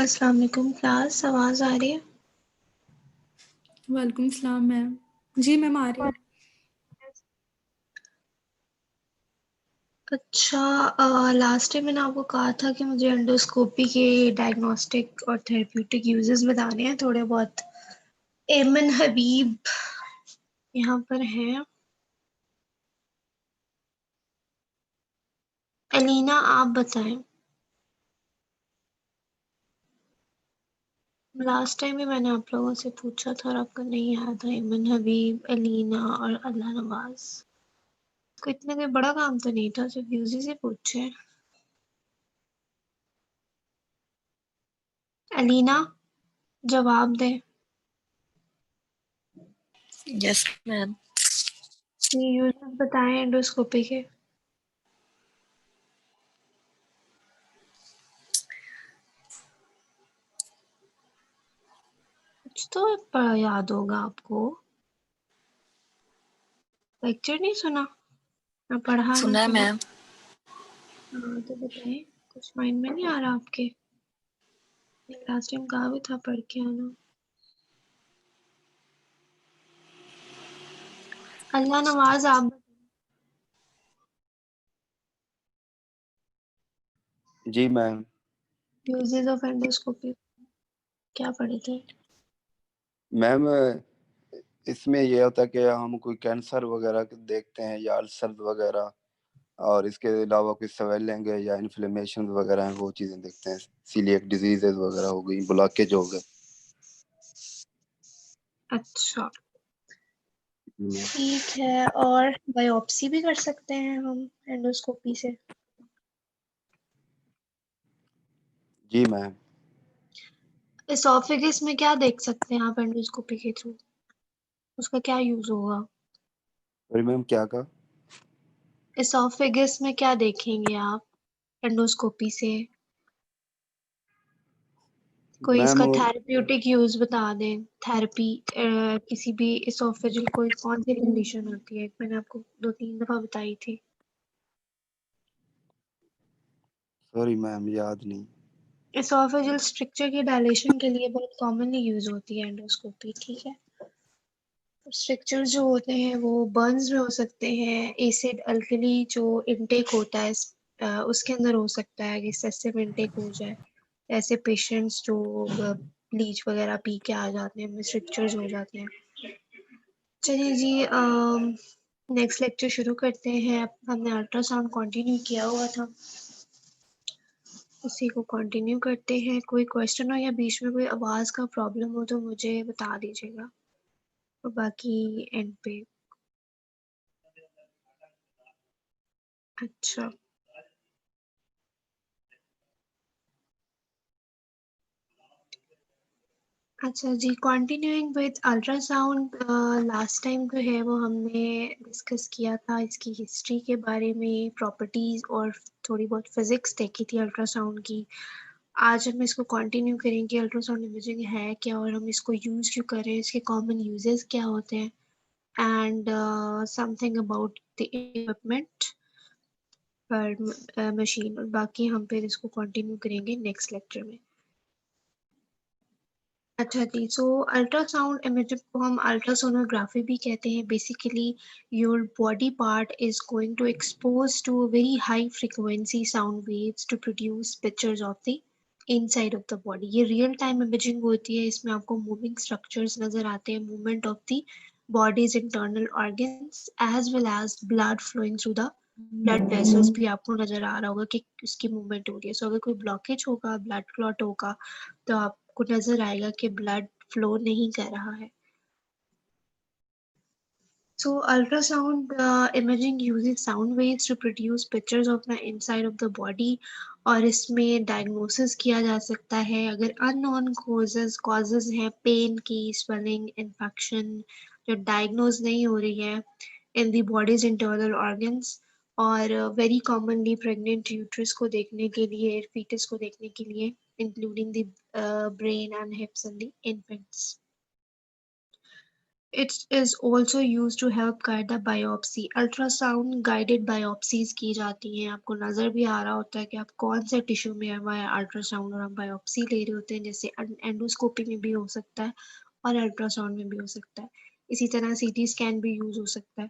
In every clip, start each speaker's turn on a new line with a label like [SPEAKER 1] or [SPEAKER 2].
[SPEAKER 1] अस्सलाम वालेकुम क्लास, आवाज़ आ रही है?
[SPEAKER 2] वालेकुम सलाम मैम। जी मैम आ रही है।
[SPEAKER 1] अच्छा, लास्ट टाइम मैंने आपको कहा था कि मुझे एंडोस्कोपी के डायग्नोस्टिक और थेरेप्यूटिक यूजेस बताने हैं थोड़े बहुत। एमन हबीब यहाँ पर हैं। एलिना, आप बताएं। लास्ट टाइम भी मैंने आप लोगों से पूछा था और आपका नहीं याद था। एमन हबीब, एलिना और अल्लाह नवाज। कोई इतना कोई बड़ा काम तो नहीं था, सिर्फ यूजेस ही पूछे। एलिना, जवाब दें।
[SPEAKER 3] Yes ma'am.
[SPEAKER 1] ये यूजेस बताएं एंडोस्कोपी के। कुछ तो याद होगा आपको। लेक्चर नहीं सुना ना, पढ़ा ना
[SPEAKER 3] सुना है
[SPEAKER 1] सुना।
[SPEAKER 3] मैम।
[SPEAKER 1] हाँ तो बताएं, कुछ माइंड में नहीं आ रहा आपके? लास्ट टाइम कहा भी था पढ़ के आना। अल्लाह नवाज, आप
[SPEAKER 4] जी मैम।
[SPEAKER 1] यूजेस ऑफ एंडोस्कोपी क्या पढ़े थे?
[SPEAKER 4] मैम इसमें ये होता है कि हम कोई कैंसर वगैरह देखते हैं या अल्सर वगैरह, और इसके अलावा कोई स्वेलिंग है या इन्फ्लेमेशन वगैरह है, वो चीजें देखते हैं। सीलिएक डिजीजेज वगैरह हो गई, ब्लॉकेज हो गए।
[SPEAKER 1] अच्छा ठीक है, और बायोप्सी भी कर सकते हैं हम एंडोस्कोपी से?
[SPEAKER 4] जी मैम।
[SPEAKER 1] एसोफेगस में क्या देख सकते हैं आप एंडोस्कोपी के थ्रू? उसका क्या यूज होगा?
[SPEAKER 4] और मैम क्या कहा?
[SPEAKER 1] एसोफेगस में क्या देखेंगे आप एंडोस्कोपी से? कोई
[SPEAKER 4] मैम
[SPEAKER 1] इसका थेरेप्यूटिक यूज बता दें। थेरेपी किसी भी एसोफेजियल कोई कौन सी कंडीशन होती है, मैंने आपको 2-3 दफा बताई थी।
[SPEAKER 4] सॉरी मैम, याद नहीं।
[SPEAKER 1] एसोफेजियल स्ट्रक्चर के डायलेशन के लिए बहुत कॉमनली यूज होती है एंडोस्कोपी, ठीक है। स्ट्रक्चर जो होते हैं वो बर्न्स में हो सकते हैं, एसिड अल्कली जो इनटेक होता है उसके अंदर हो सकता है कि एक्सेसिव इनटेक हो जाए। ऐसे पेशेंट्स जो ब्लीच वगैरह पी के आ जाते हैं, स्ट्रक्चर्स हो जाते हैं। चलिए जी, नेक्स्ट लेक्चर शुरू करते हैं। हमने अल्ट्रासाउंड कंटिन्यू किया हुआ था, उसी को कंटिन्यू करते हैं। कोई क्वेश्चन हो या बीच में कोई आवाज़ का प्रॉब्लम हो तो मुझे बता दीजिएगा, और बाकी एंड पे। अच्छा अच्छा जी, continuing with ultrasound. Last time जो है वो हमने डिस्कस किया था इसकी हिस्ट्री के बारे में, प्रॉपर्टीज और थोड़ी बहुत फिजिक्स देखी थी अल्ट्रासाउंड की। आज हम इसको कंटिन्यू करेंगे। अल्ट्रासाउंड इमेजिंग है क्या और हम इसको यूज क्यों करें, इसके कॉमन यूजेस क्या होते हैं, and something about the equipment पर मशीन। और बाकी हम फिर इसको कंटिन्यू करेंगे नेक्स्ट लेक्चर में। अच्छा जी, सो अल्ट्रासाउंड इमेजिंग को हम अल्ट्रासोनोग्राफी भी कहते हैं। Basically your body part is going to expose to very high frequency sound waves to produce pictures of the inside of the body. ये रियल टाइम इमेजिंग होती है, इसमें आपको मूविंग स्ट्रक्चर्स नजर आते हैं, movement of the body's internal organs as well as blood flowing through the blood vessels भी आपको नजर आ रहा होगा कि उसकी मूवमेंट हो रही है। सो अगर कोई ब्लॉकेज होगा, ब्लड क्लॉट होगा, तो आपको नजर आएगा कि ब्लड फ्लो नहीं कर रहा है। So ultrasound imaging uses sound waves to produce pictures of the inside of the body, और इसमें डायग्नोसिस किया जा सकता है अगर अननोन कॉजेज हैं, पेन की, स्वेलिंग, इन्फेक्शन जो डायग्नोज नहीं हो रही है in the body's internal organs. और वेरी कॉमनली प्रेग्नेंट यूट्रस को देखने के लिए, फीटस को देखने के लिए, including the brain and हिप्स and the infants. It is also used to help guide the biopsy. Ultrasound guided biopsies की जाती हैं। आपको नज़र भी आ रहा होता है कि आप कौन से टिश्यू में है अल्ट्रासाउंड और आप बायोप्सी ले रहे होते हैं, जैसे एंडोस्कोपी में भी हो सकता है और अल्ट्रासाउंड में भी हो सकता है। इसी तरह सीटी स्कैन भी यूज हो सकता है।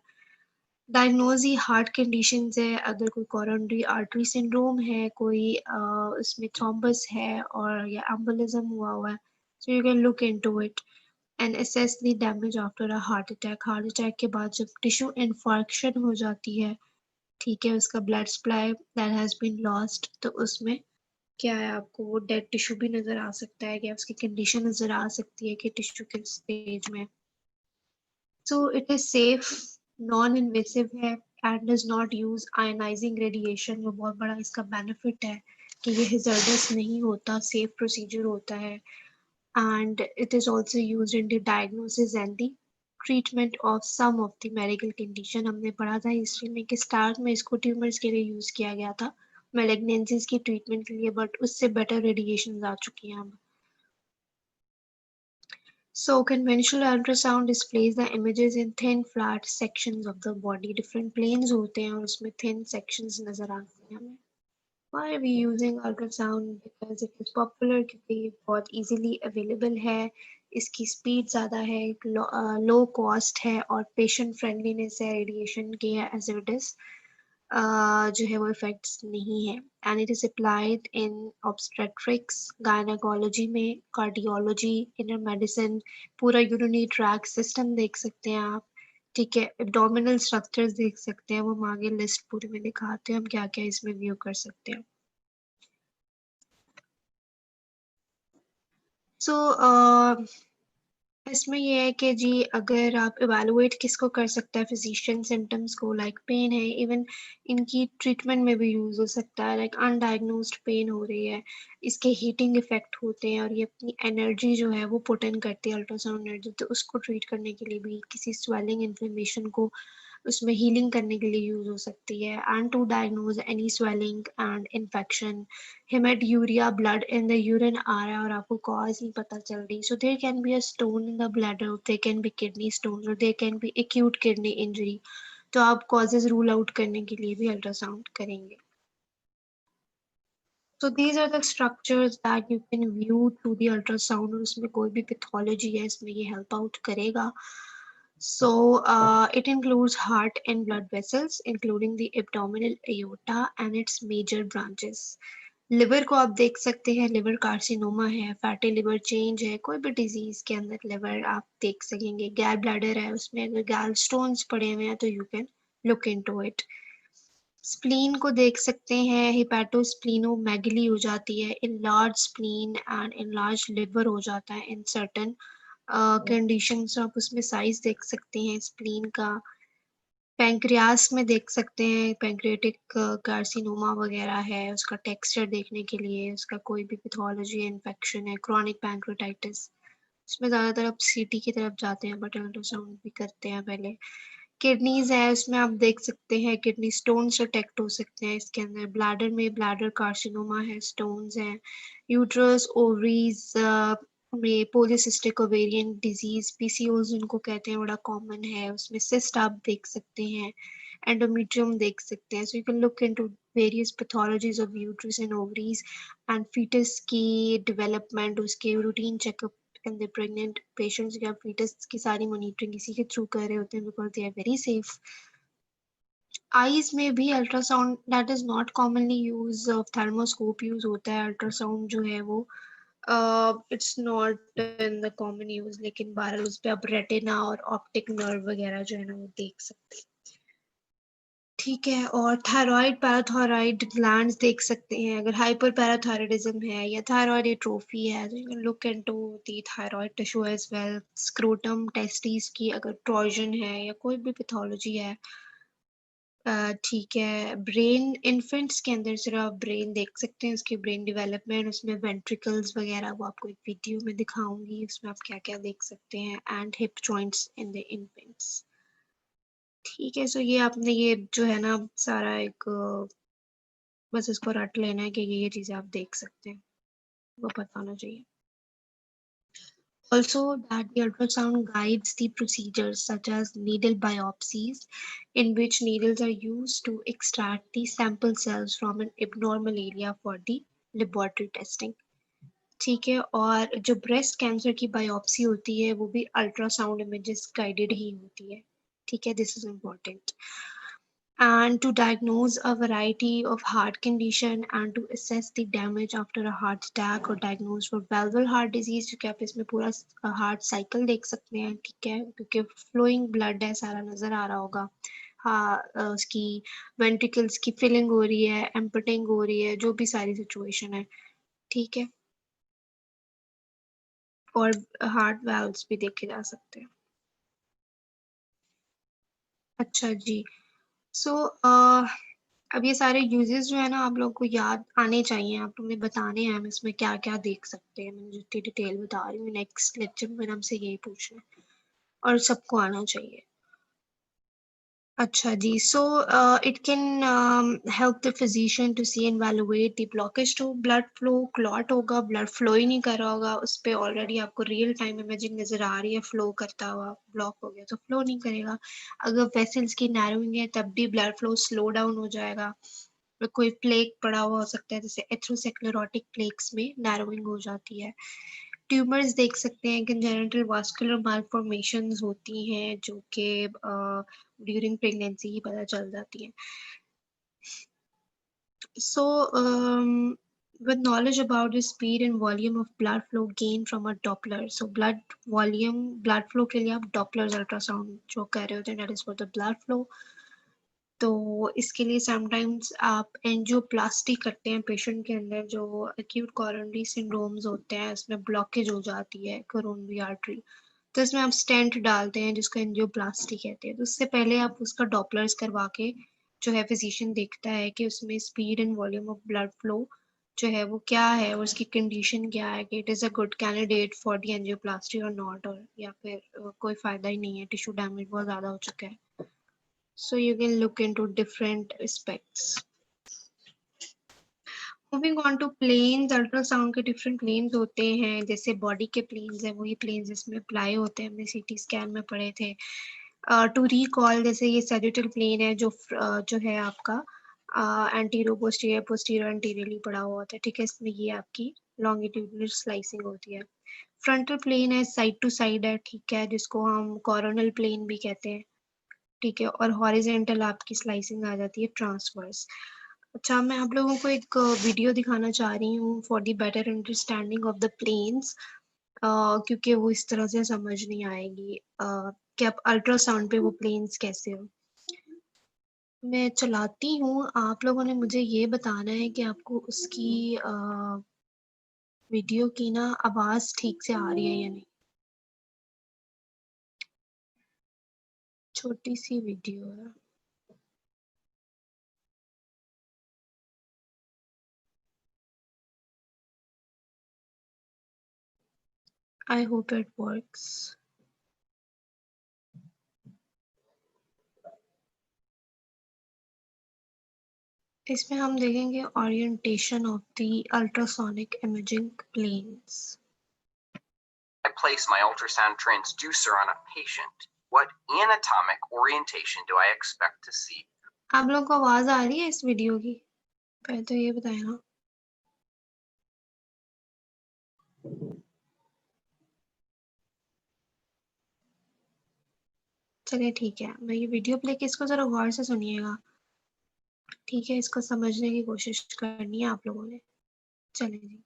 [SPEAKER 1] डायग्नोज हार्ट कंडीशंस है, अगर कोई कोरोनरी आर्टरी सिंड्रोम है, कोई उसमें थ्रोम्बस है और या एम्बोलिज्म हुआ है, सो you can look into it and assess the damage after a heart attack। Heart attack के बाद जब टिश्यू इन्फार्क्शन हो जाती है, ठीक है, उसका blood supply that has been lost, तो उसमें क्या है, आपको वो डेड टिश्यू भी नजर आ सकता है, क्या उसकी कंडीशन नजर आ सकती है कि टिश्यू किस स्टेज में। So it is safe, non invasive है and does not use ionising radiation. वो बहुत बड़ा इसका बेनिफिट है कि ये hazardous नहीं होता, सेफ प्रोसीजर होता है। And it is also used in the diagnosis and the treatment of some of the medical condition। हमने पढ़ा था हिस्ट्री में कि स्टार्ट में इसको ट्यूमर्स के लिए यूज किया गया था, मेलिग्नेंसीज की ट्रीटमेंट के लिए, बट उससे बेटर रेडिएशन आ चुकी हैं अब। So conventional ultrasound displays the images in thin flat sections of the body। different planes होते हैं और उसमें thin sections नजर आते हैं हमें। Why are we using ultrasound? Because it is popular, क्योंकि ये बहुत easily available है, इसकी speed ज़्यादा है, low cost है और patient friendliness है, radiation के hazardous जो है वो effects नहीं है। And it is applied in obstetrics, gynecology में, cardiology, inner medicine, पूरा urinary tract system देख सकते हैं आप, ठीक है, abdominal structures देख सकते हैं, वो हम आगे लिस्ट पूरी में दिखाते हैं हम क्या क्या इसमें व्यू कर सकते हैं। सो इसमें ये है कि जी अगर आप इवेलुएट किसको कर सकता है, फिजिशियन सिम्टम्स को, लाइक पेन है, इवन इनकी ट्रीटमेंट में भी यूज हो सकता है, लाइक अनडायग्नोस्ड पेन हो रही है, इसके हीटिंग इफेक्ट होते हैं और ये अपनी एनर्जी जो है वो पुट इन करती है, अल्ट्रासाउंड एनर्जी, तो उसको ट्रीट करने के लिए भी, किसी स्वेलिंग इन्फ्लेमेशन को उसमें हीलिंग करने के लिए यूज हो सकती है। And to diagnose any swelling and infection, haematuria, blood in the urine आ रहा है और आपको कॉज नहीं पता चल रही, so there can be a stone in the bladder, there can be kidney stone और there can be acute kidney injury, तो आप कॉजेज रूल आउट करने के लिए भी अल्ट्रासाउंड करेंगे। So these are the structures that you can view through the ultrasound और उसमें कोई भी पैथोलॉजी है इसमें ये हेल्प आउट करेगा। So it includes heart and blood vessels, including the abdominal aorta and its major branches। Liver को आप देख सकते हैं, लिवर कार्सिनोमा है, फैटी लिवर चेंज है, कोई भी डिजीज के अंदर लिवर आप देख सकेंगे। गैल ब्लैडर है, उसमें अगर गैल स्टोन्स पड़े हुए हैं तो you can look into it. Spleen को देख सकते हैं, हिपैटोस्प्लीनोमेगली हो जाती है, enlarge spleen and enlarge liver हो जाता है इन सर्टेन कंडीशंस, आप उसमें साइज देख सकते हैं स्प्लीन का। पैंक्रियास में देख सकते हैं, पैंक्रियाटिक कार्सिनोमा वगैरह है, उसका टेक्सचर देखने के लिए, उसका कोई भी पैथोलॉजी इन्फेक्शन है, क्रॉनिक पैंक्रियाटाइटिस, उसमें ज़्यादातर आप सीटी की तरफ जाते हैं बट अल्ट्रासाउंड भी करते हैं पहले। किडनीज है, उसमें आप देख सकते हैं किडनी स्टोन्स डिटेक्ट हो सकते हैं इसके अंदर। ब्लैडर में ब्लैडर कार्सिनोमा है, स्टोन्स हैं। यूट्रस, ओवरीज में पॉलीसिस्टिक ओवेरियन डिजीज, पीसीओज उनको कहते हैं, बड़ा कॉमन है, उसमें सिस्ट आप देख सकते हैं, एंडोमेट्रियम देख सकते हैं। So you can look into various pathologies of uterus and ovaries and foetus की डेवलपमेंट, उसके routine checkup in the pregnant patients या फीटस की सारी मॉनिटरिंग इसी के थ्रू कर रहे होते हैं because they are very safe. Eyes में भी ultrasound that is not commonly use, ophthalmoscope use होता है, अल्ट्रासाउंड जो है वो it's not in the common use, लेकिन बहरहाल उस पे आप रेटिना और ऑप्टिक नर्व वगैरह जो है ना वो देख सकते हैं, ठीक है। और थायराइड, पैराथायराइड ग्लैंड्स देख सकते हैं, अगर हाइपर पैराथायराइडिज्म है या थायराइड एट्रोफी है तो you can look into the thyroid tissue as well. Scrotum, testis की अगर ट्रोजन है या कोई भी पैथोलॉजी है, ठीक है। ब्रेन, इन्फेंट्स के अंदर सिर्फ आप ब्रेन देख सकते हैं, उसकी ब्रेन डेवलपमेंट, उसमें वेंट्रिकल्स वगैरह, वो आपको एक वीडियो में दिखाऊंगी, उसमें आप क्या क्या देख सकते हैं, and hip joints in the infants, ठीक है। सो ये आपने ये जो है ना सारा एक बस इसको रट लेना है कि ये चीज़ें आप देख सकते हैं, वो पता होना चाहिए। Also, that the ultrasound guides the procedures such as needle biopsies, in which needles are used to extract the sample cells from an abnormal area for the laboratory testing. ठीक है, और जो ब्रेस्ट कैंसर की biopsy होती है वो भी ultrasound images guided ही होती है. ठीक है, this is important. And to diagnose a variety of heart condition and to assess the damage after a heart attack or diagnose for valvular heart disease, क्योंकि आप इसमें पूरा हार्ट साइकिल देख सकते हैं. ठीक है, क्योंकि फ्लोइंग ब्लड है, सारा नजर आ रहा होगा. हाँ, उसकी वेंट्रिकल्स की फिलिंग हो रही है, एम्पटिंग हो रही है, जो भी सारी सिचुएशन है. ठीक है, और हार्ट वाल्व्स भी देखे जा सकते हैं. अच्छा जी. सो अब ये सारे यूजेस जो है ना आप लोगों को याद आने चाहिए, आप लोगों ने बताने हैं हम इसमें क्या क्या देख सकते हैं. मैं जितनी डिटेल बता रही हूँ, नेक्स्ट लेक्चर में मैंने हमसे यही पूछना है और सबको आना चाहिए. अच्छा जी. So it can help the physician to see and evaluate the blockage to blood flow. Clot होगा, ब्लड फ्लो ही नहीं कर रहा होगा, उस पर ऑलरेडी आपको रियल टाइम इमेजिंग नजर आ रही है फ्लो करता हुआ. ब्लॉक हो गया तो फ्लो नहीं करेगा. अगर वेसल्स की नैरोइंग है तब भी ब्लड फ्लो स्लो डाउन हो जाएगा. कोई प्लेग पड़ा हुआ हो सकता है, जैसे एथ्रोस्क्लेरोटिक प्लेग्स में नैरोइंग हो जाती है. ट्यूमर्स देख सकते हैं, कंजेनिटल वास्कुलर मालफॉर्मेशंस होती हैं जो कि ड्यूरिंग प्रेगनेंसी ही पता चल जाती हैं. So, with knowledge about the speed and volume of blood flow gained from a Doppler, so blood volume, blood flow के लिए आप Doppler's ultrasound जो कर रहे होते हैं, that is for the blood flow. तो इसके लिए समटाइम्स आप एंजियोप्लास्टी करते हैं पेशेंट के अंदर, जो एक्यूट कोरोनरी सिंड्रोम्स होते हैं, इसमें ब्लॉकेज हो जाती है कोरोनरी आर्टरी, तो इसमें आप स्टेंट डालते हैं जिसको एंजियोप्लास्टी कहते हैं. तो उससे पहले आप उसका डॉपलर्स करवा के जो है फिजिशियन देखता है कि उसमें speed and volume of blood flow जो है वो क्या है और उसकी कंडीशन क्या है, कि it is a good candidate for the angioplasty और नॉट, और या फिर कोई फ़ायदा ही नहीं है, टिश्यू डैमेज बहुत ज़्यादा हो चुका है. So you can look into different aspects. Moving on to planes, ultrasound के डिफरेंट प्लेन्स होते हैं. जैसे बॉडी के प्लेन्स हैं, वही प्लेन्स जिसमें अप्लाई होते हैं, हमने सीटी स्कैन में पढ़े थे. टू रिकॉल, जैसे ये सैजिटल प्लेन है जो है आपका एंटीरो पोस्टीरियर पोस्टीरियर एंटीरियरली पड़ा हुआ होता है. ठीक है, इसमें ये आपकी लॉन्गिट्यूडनल स्लाइसिंग होती है. फ्रंटल प्लेन है, साइड टू साइड है. ठीक है, जिसको हम कोरोनल प्लेन भी कहते हैं. ठीक है, और हॉरिजेंटल आपकी स्लाइसिंग आ जाती है ट्रांसवर्स. अच्छा, मैं आप लोगों को एक वीडियो दिखाना चाह रही हूँ for the better understanding of the planes, क्योंकि वो इस तरह से समझ नहीं आएगी कि आप अल्ट्रासाउंड पे वो प्लेन्स कैसे हो. मैं चलाती हूँ, आप लोगों ने मुझे ये बताना है कि आपको उसकी वीडियो की ना आवाज़ ठीक से आ रही है या नहीं. छोटी सी वीडियो है. I hope it works. इसमें हम देखेंगे orientation of the ultrasonic imaging planes.
[SPEAKER 5] I place my ultrasound transducer on a patient. What anatomic orientation do I expect to see?
[SPEAKER 1] आप लोगों को आवाज आ रही है इस वीडियो की? पहले तो ये बताएं ना. चलिए ठीक है, मैं ये वीडियो प्ले की, इसको जरा गौर से सुनिएगा. ठीक है, इसको समझने की कोशिश करनी है आप लोगों ने. चलिए जी.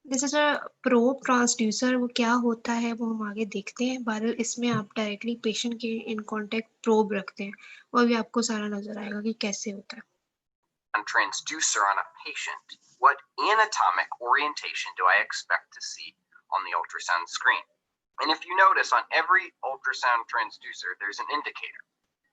[SPEAKER 1] This is a probe transducer. वो क्या होता है वो हम आगे देखते हैं. बहरहाल इसमें आप डायरेक्टली पेशेंट के इन कॉन्टेक्ट प्रोब रखते हैं, वो भी आपको सारा नजर आएगा कि कैसे होता है.
[SPEAKER 5] Transducer on a patient. What anatomic orientation do I expect to see on the ultrasound screen? And if you notice, on every ultrasound transducer, there's an indicator.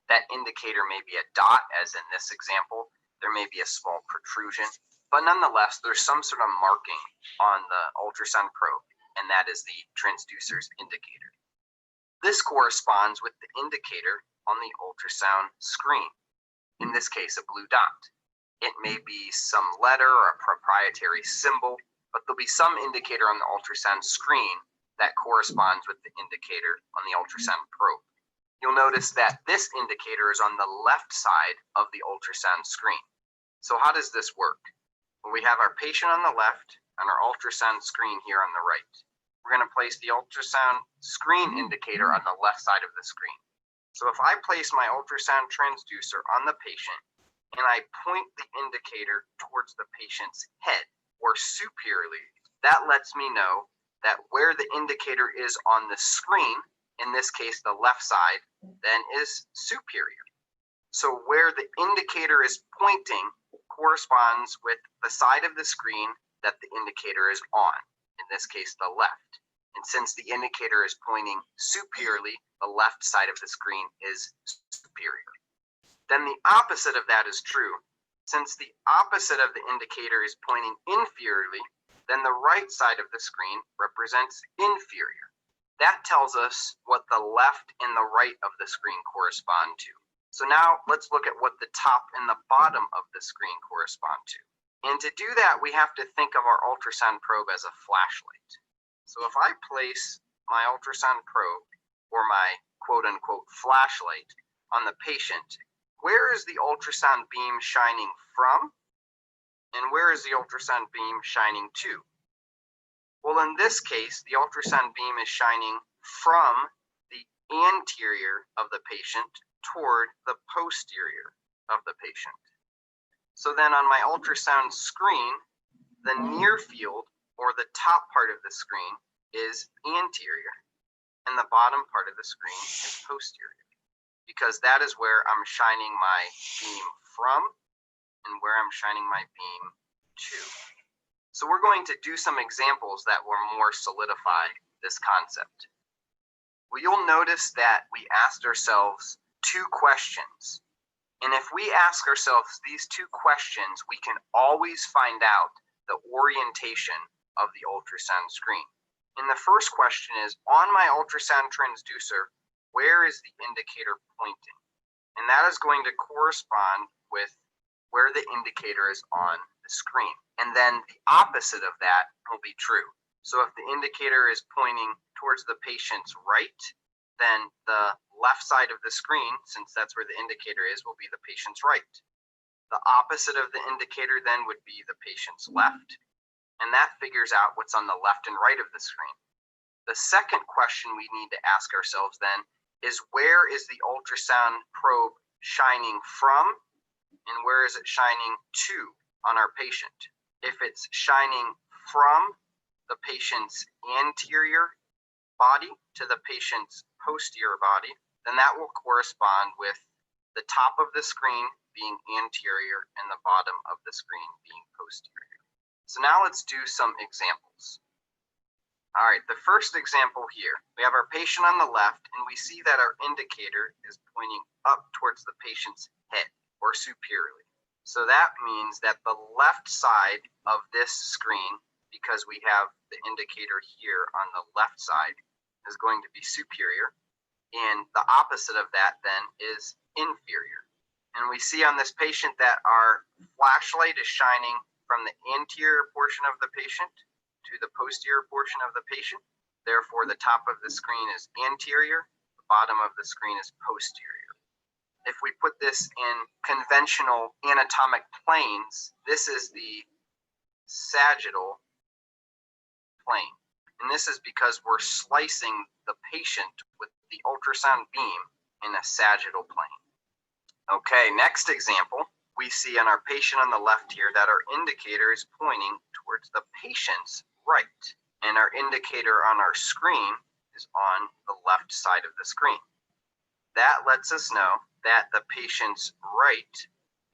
[SPEAKER 5] That indicator may be a dot, as in this example. There may be a small protrusion, but nonetheless, there's some sort of marking on the ultrasound probe, and that is the transducer's indicator. This corresponds with the indicator on the ultrasound screen, in this case, a blue dot. It may be some letter or a proprietary symbol, but there'll be some indicator on the ultrasound screen that corresponds with the indicator on the ultrasound probe. You'll notice that this indicator is on the left side of the ultrasound screen. So how does this work? Well, we have our patient on the left and our ultrasound screen here on the right. We're going to place the ultrasound screen indicator on the left side of the screen. So if I place my ultrasound transducer on the patient and I point the indicator towards the patient's head or superiorly, that lets me know that where the indicator is on the screen, in this case the left side, then is superior. So where the indicator is pointing corresponds with the side of the screen that the indicator is on, in this case the left. And since the indicator is pointing superiorly, the left side of the screen is superior. Then the opposite of that is true. Since the opposite of the indicator is pointing inferiorly, then the right side of the screen represents inferior. That tells us what the left and the right of the screen correspond to. So now let's look at what the top and the bottom of the screen correspond to. And to do that, we have to think of our ultrasound probe as a flashlight. So if I place my ultrasound probe or my quote unquote flashlight on the patient, where is the ultrasound beam shining from? And where is the ultrasound beam shining to? Well, in this case, the ultrasound beam is shining from the anterior of the patient toward the posterior of the patient. So then on my ultrasound screen, the near field or the top part of the screen is anterior and the bottom part of the screen is posterior, because that is where I'm shining my beam from and where I'm shining my beam to. So we're going to do some examples that will more solidify this concept. Well, you'll notice that we asked ourselves two questions. And if we ask ourselves these two questions, we can always find out the orientation of the ultrasound screen. And the first question is, on my ultrasound transducer, where is the indicator pointing? And that is going to correspond with where the indicator is on the screen. And then the opposite of that will be true. So if the indicator is pointing towards the patient's right, then the left side of the screen, since that's where the indicator is, will be the patient's right. The opposite of the indicator then would be the patient's left. And that figures out what's on the left and right of the screen. The second question we need to ask ourselves then is, where is the ultrasound probe shining from and where is it shining to on our patient? If it's shining from the patient's anterior body to the patient's posterior body, then that will correspond with the top of the screen being anterior and the bottom of the screen being posterior. So now let's do some examples. All right, the first example here, we have our patient on the left and we see that our indicator is pointing up towards the patient's head or superiorly. So that means that the left side of this screen, because we have the indicator here on the left side, is going to be superior, and the opposite of that then is inferior. And we see on this patient that our flashlight is shining from the anterior portion of the patient to the posterior portion of the patient. Therefore, the top of the screen is anterior, the bottom of the screen is posterior. If we put this in conventional anatomic planes, this is the sagittal plane. And this is because we're slicing the patient with the ultrasound beam in a sagittal plane. Okay, next example, we see on our patient on the left here that our indicator is pointing towards the patient's right, and our indicator on our screen is on the left side of the screen. That lets us know that the patient's right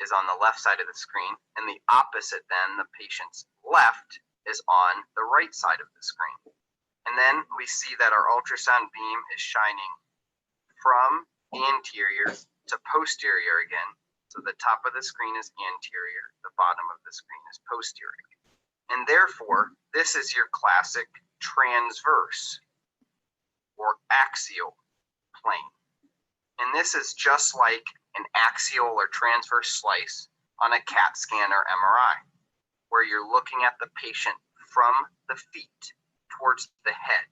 [SPEAKER 5] is on the left side of the screen, and the opposite then, the patient's left, is on the right side of the screen. And then we see that our ultrasound beam is shining from anterior to posterior again. So the top of the screen is anterior, the bottom of the screen is posterior. And therefore, this is your classic transverse or axial plane. And this is just like an axial or transverse slice on a CAT scan or MRI, where you're looking at the patient from the feet towards the head.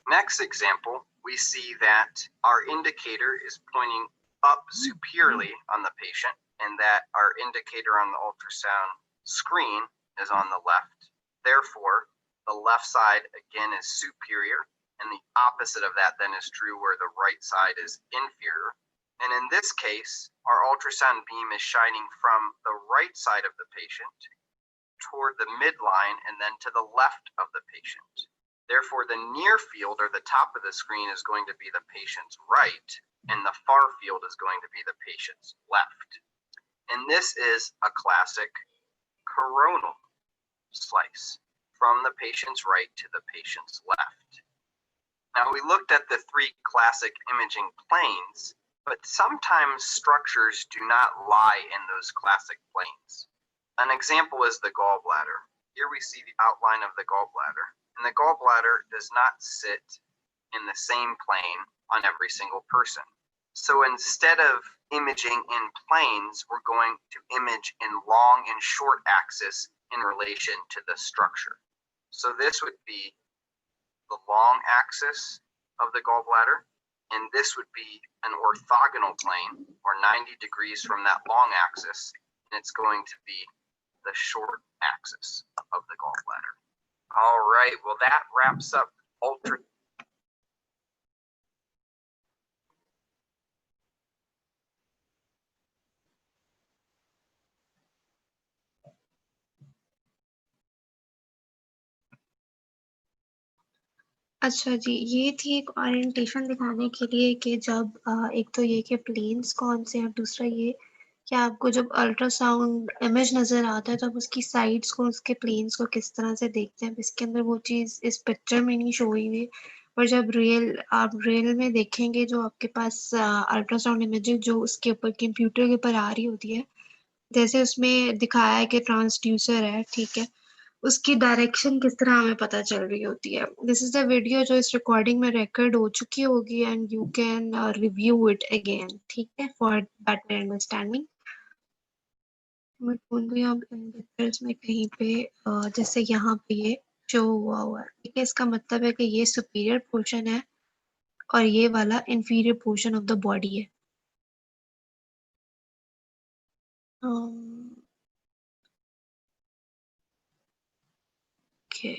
[SPEAKER 5] Next example, we see that our indicator is pointing up superiorly on the patient and that our indicator on the ultrasound screen is on the left. Therefore, the left side again is superior, and the opposite of that then is true where the right side is inferior. And in this case, our ultrasound beam is shining from the right side of the patient toward the midline and then to the left of the patient. Therefore, the near field or the top of the screen is going to be the patient's right, and the far field is going to be the patient's left. And this is a classic coronal slice from the patient's right to the patient's left. Now, we looked at the three classic imaging planes, but sometimes structures do not lie in those classic planes. An example is the gallbladder. Here we see the outline of the gallbladder, and the gallbladder does not sit in the same plane on every single person. So instead of imaging in planes, we're going to image in long and short axis in relation to the structure. So this would be the long axis of the gallbladder, and this would be an orthogonal plane, or 90 degrees from that long axis, and it's going to be the short axis of the gallbladder. All right, well, that wraps up ultrasound.
[SPEAKER 1] अच्छा जी, ये थी एक orientation दिखाने के लिए कि जब एक तो ये कि प्लेन्स कौन से हैं, दूसरा ये कि आपको जब अल्ट्रासाउंड इमेज नज़र आता है तो आप उसकी साइड्स को, उसके प्लेन्स को किस तरह से देखते हैं। इसके अंदर वो चीज़ इस पिक्चर में नहीं शो हुई हुई, और जब आप रियल में देखेंगे जो आपके पास अल्ट्रासाउंड इमेजेस जो उसके ऊपर कंप्यूटर के ऊपर आ रही होती है, जैसे उसमें दिखाया है कि ट्रांसड्यूसर है, ठीक है, उसकी डायरेक्शन किस तरह हमें पता चल रही होती है। दिस इज़ द वीडियो जो इस रिकॉर्डिंग में रिकॉर्ड हो चुकी होगी, and you can review it again, ठीक है, फॉर बेटर अंडरस्टैंडिंग। मैं ढूँढूँ अब इन पिक्चर्स में कहीं पे जैसे यहाँ पे ये शो हुआ है, ठीक है, इसका मतलब है कि ये सुपीरियर पोर्शन है और ये वाला inferior portion of the body है। ओके।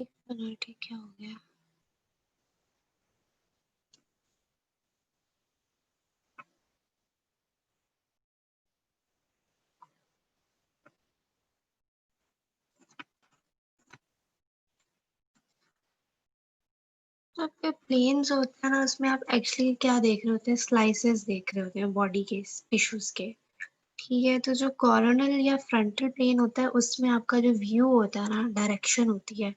[SPEAKER 1] एक मिनट, ये क्या हो गया? तो आपके प्लेन्स होते हैं ना, उसमें आप एक्चुअली क्या देख रहे होते हैं, स्लाइसेस देख रहे होते हैं बॉडी के टिश्यूज के, ठीक है। तो जो कोरोनल या फ्रंटल प्लेन होता है उसमें आपका जो व्यू होता है ना, डायरेक्शन होती है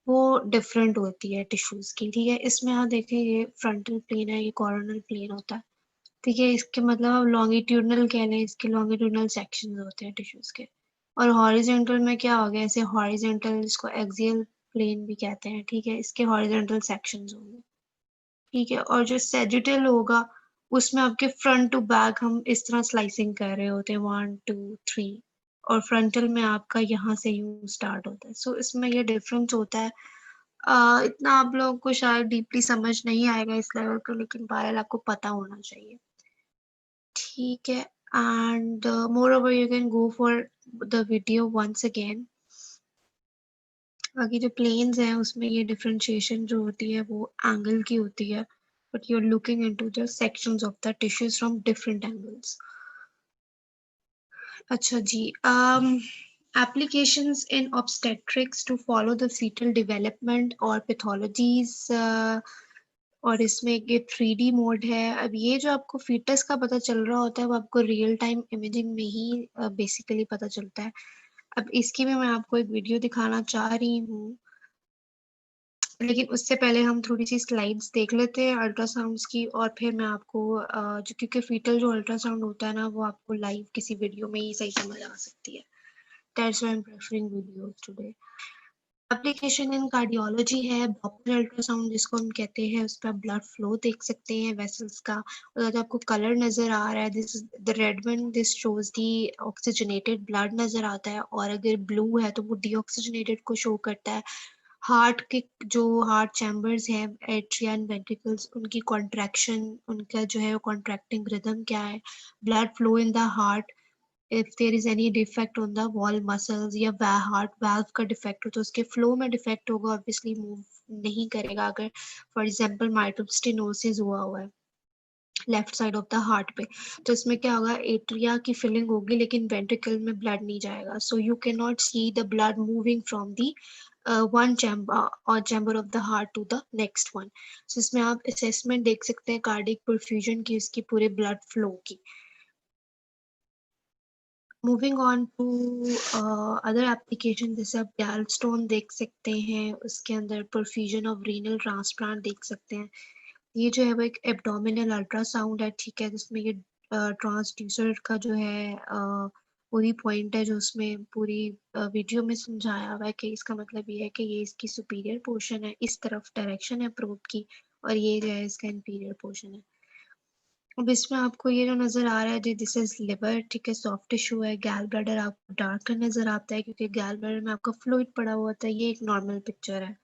[SPEAKER 1] वो डिफरेंट होती है टिश्यूज की, ठीक है। इसमें आप देखें ये फ्रंटल प्लेन है, ये कोरोनल प्लेन होता है, ठीक है। इसके मतलब आप लॉन्गिट्यूडनल कह लें, इसके लॉन्गिट्यूडनल सेक्शंस होते हैं टिश्यूज के। और हॉरिजेंटल में क्या हो गया, ऐसे हॉरिजेंटल, जिसको एक्सियल प्लेन भी कहते हैं, ठीक है, इसके हॉरिजेंटल सेक्शंस होंगे, ठीक है। और जो सैजिटल होगा उसमें आपके फ्रंट टू बैक हम इस तरह स्लाइसिंग कर रहे होते हैं, 1 2 3, और फ्रंटल में आपका यहाँ से यूं स्टार्ट होता है। सो इसमें ये डिफरेंस होता है। इतना आप लोगों को शायद डीपली समझ नहीं आएगा इस लेवल पे, लेकिन बहरहाल आपको पता होना चाहिए, ठीक है। And moreover you can go for the video once again। बाकी जो प्लेन्स हैं उसमें ये डिफरेंशिएशन जो होती है वो एंगल की होती है, but you're looking into the sections of the tissues from different angles। अच्छा जी, applications in obstetrics to follow the fetal development और pathologies, और इसमें ये 3D मोड है। अब ये जो आपको फीटस का पता चल रहा होता है वो आपको रियल टाइम इमेजिंग में ही बेसिकली पता चलता है। अब इसकी भी मैं आपको एक वीडियो दिखाना चाह रही हूँ, लेकिन उससे पहले हम थोड़ी सी स्लाइड्स देख लेते हैं अल्ट्रासाउंड्स की, और फिर मैं आपको जो, क्योंकि फीटल जो अल्ट्रासाउंड होता है ना वो आपको लाइव किसी वीडियो में ही सही समझ आ सकती है। That's why I'm preferring videos today. Application in cardiology है, डॉपलर अल्ट्रासाउंड जिसको हम कहते हैं, उस पर ब्लड फ्लो देख सकते हैं वेसल्स का। अगर आपको कलर नजर आ रहा है, this is the red one, this shows the oxygenated blood नजर आता है, और अगर ब्लू है तो वो डीऑक्सीजनेटेड को शो करता है। हार्ट के जो हार्ट चैम्बर्स हैं, एट्रिया एंड वेंट्रिकल्स, उनकी कॉन्ट्रैक्शन, उनका जो है कॉन्ट्रैक्टिंग रिदम क्या है, blood flow in the heart, if there is any defect on the wall muscles या heart valve का defect हो तो उसके flow में defect होगा, obviously move नहीं करेगा। अगर for example mitral stenosis हुआ है left side of the heart पे, तो इसमें क्या होगा, एट्रिया की फिलिंग होगी लेकिन वेंट्रिकल में ब्लड नहीं जाएगा, सो you can not see the blood moving from the one chamber of the heart to the next one. So इसमें आप assessment देख सकते हैं कार्डिक परफ्यूजन की, इसकी पूरे ब्लड फ्लो की। Moving on to other application, जैसे आप गैलस्टोन देख सकते हैं, उसके अंदर परफ्यूजन ऑफ रीनल ट्रांसप्लांट देख सकते हैं। ये जो है वो एक एब्डोमिनल अल्ट्रासाउंड है, ठीक है, जिसमें ये ट्रांसड्यूसर का जो है पूरी पॉइंट है जो उसमें पूरी वीडियो में समझाया हुआ है कि इसका मतलब ये है कि ये इसकी सुपीरियर पोर्शन है, इस तरफ डायरेक्शन है प्रोब की, और ये जो है इसका इंफीरियर पोर्शन है। अब इसमें आपको ये जो नजर आ रहा है जी, दिस इज लिवर, ठीक है, सॉफ्ट टिश्यू है। गैल ब्लैडर आपको डार्क नजर आता है क्योंकि गैल ब्लैडर में आपका फ्लूइड पड़ा हुआ होता है, ये एक नॉर्मल पिक्चर है,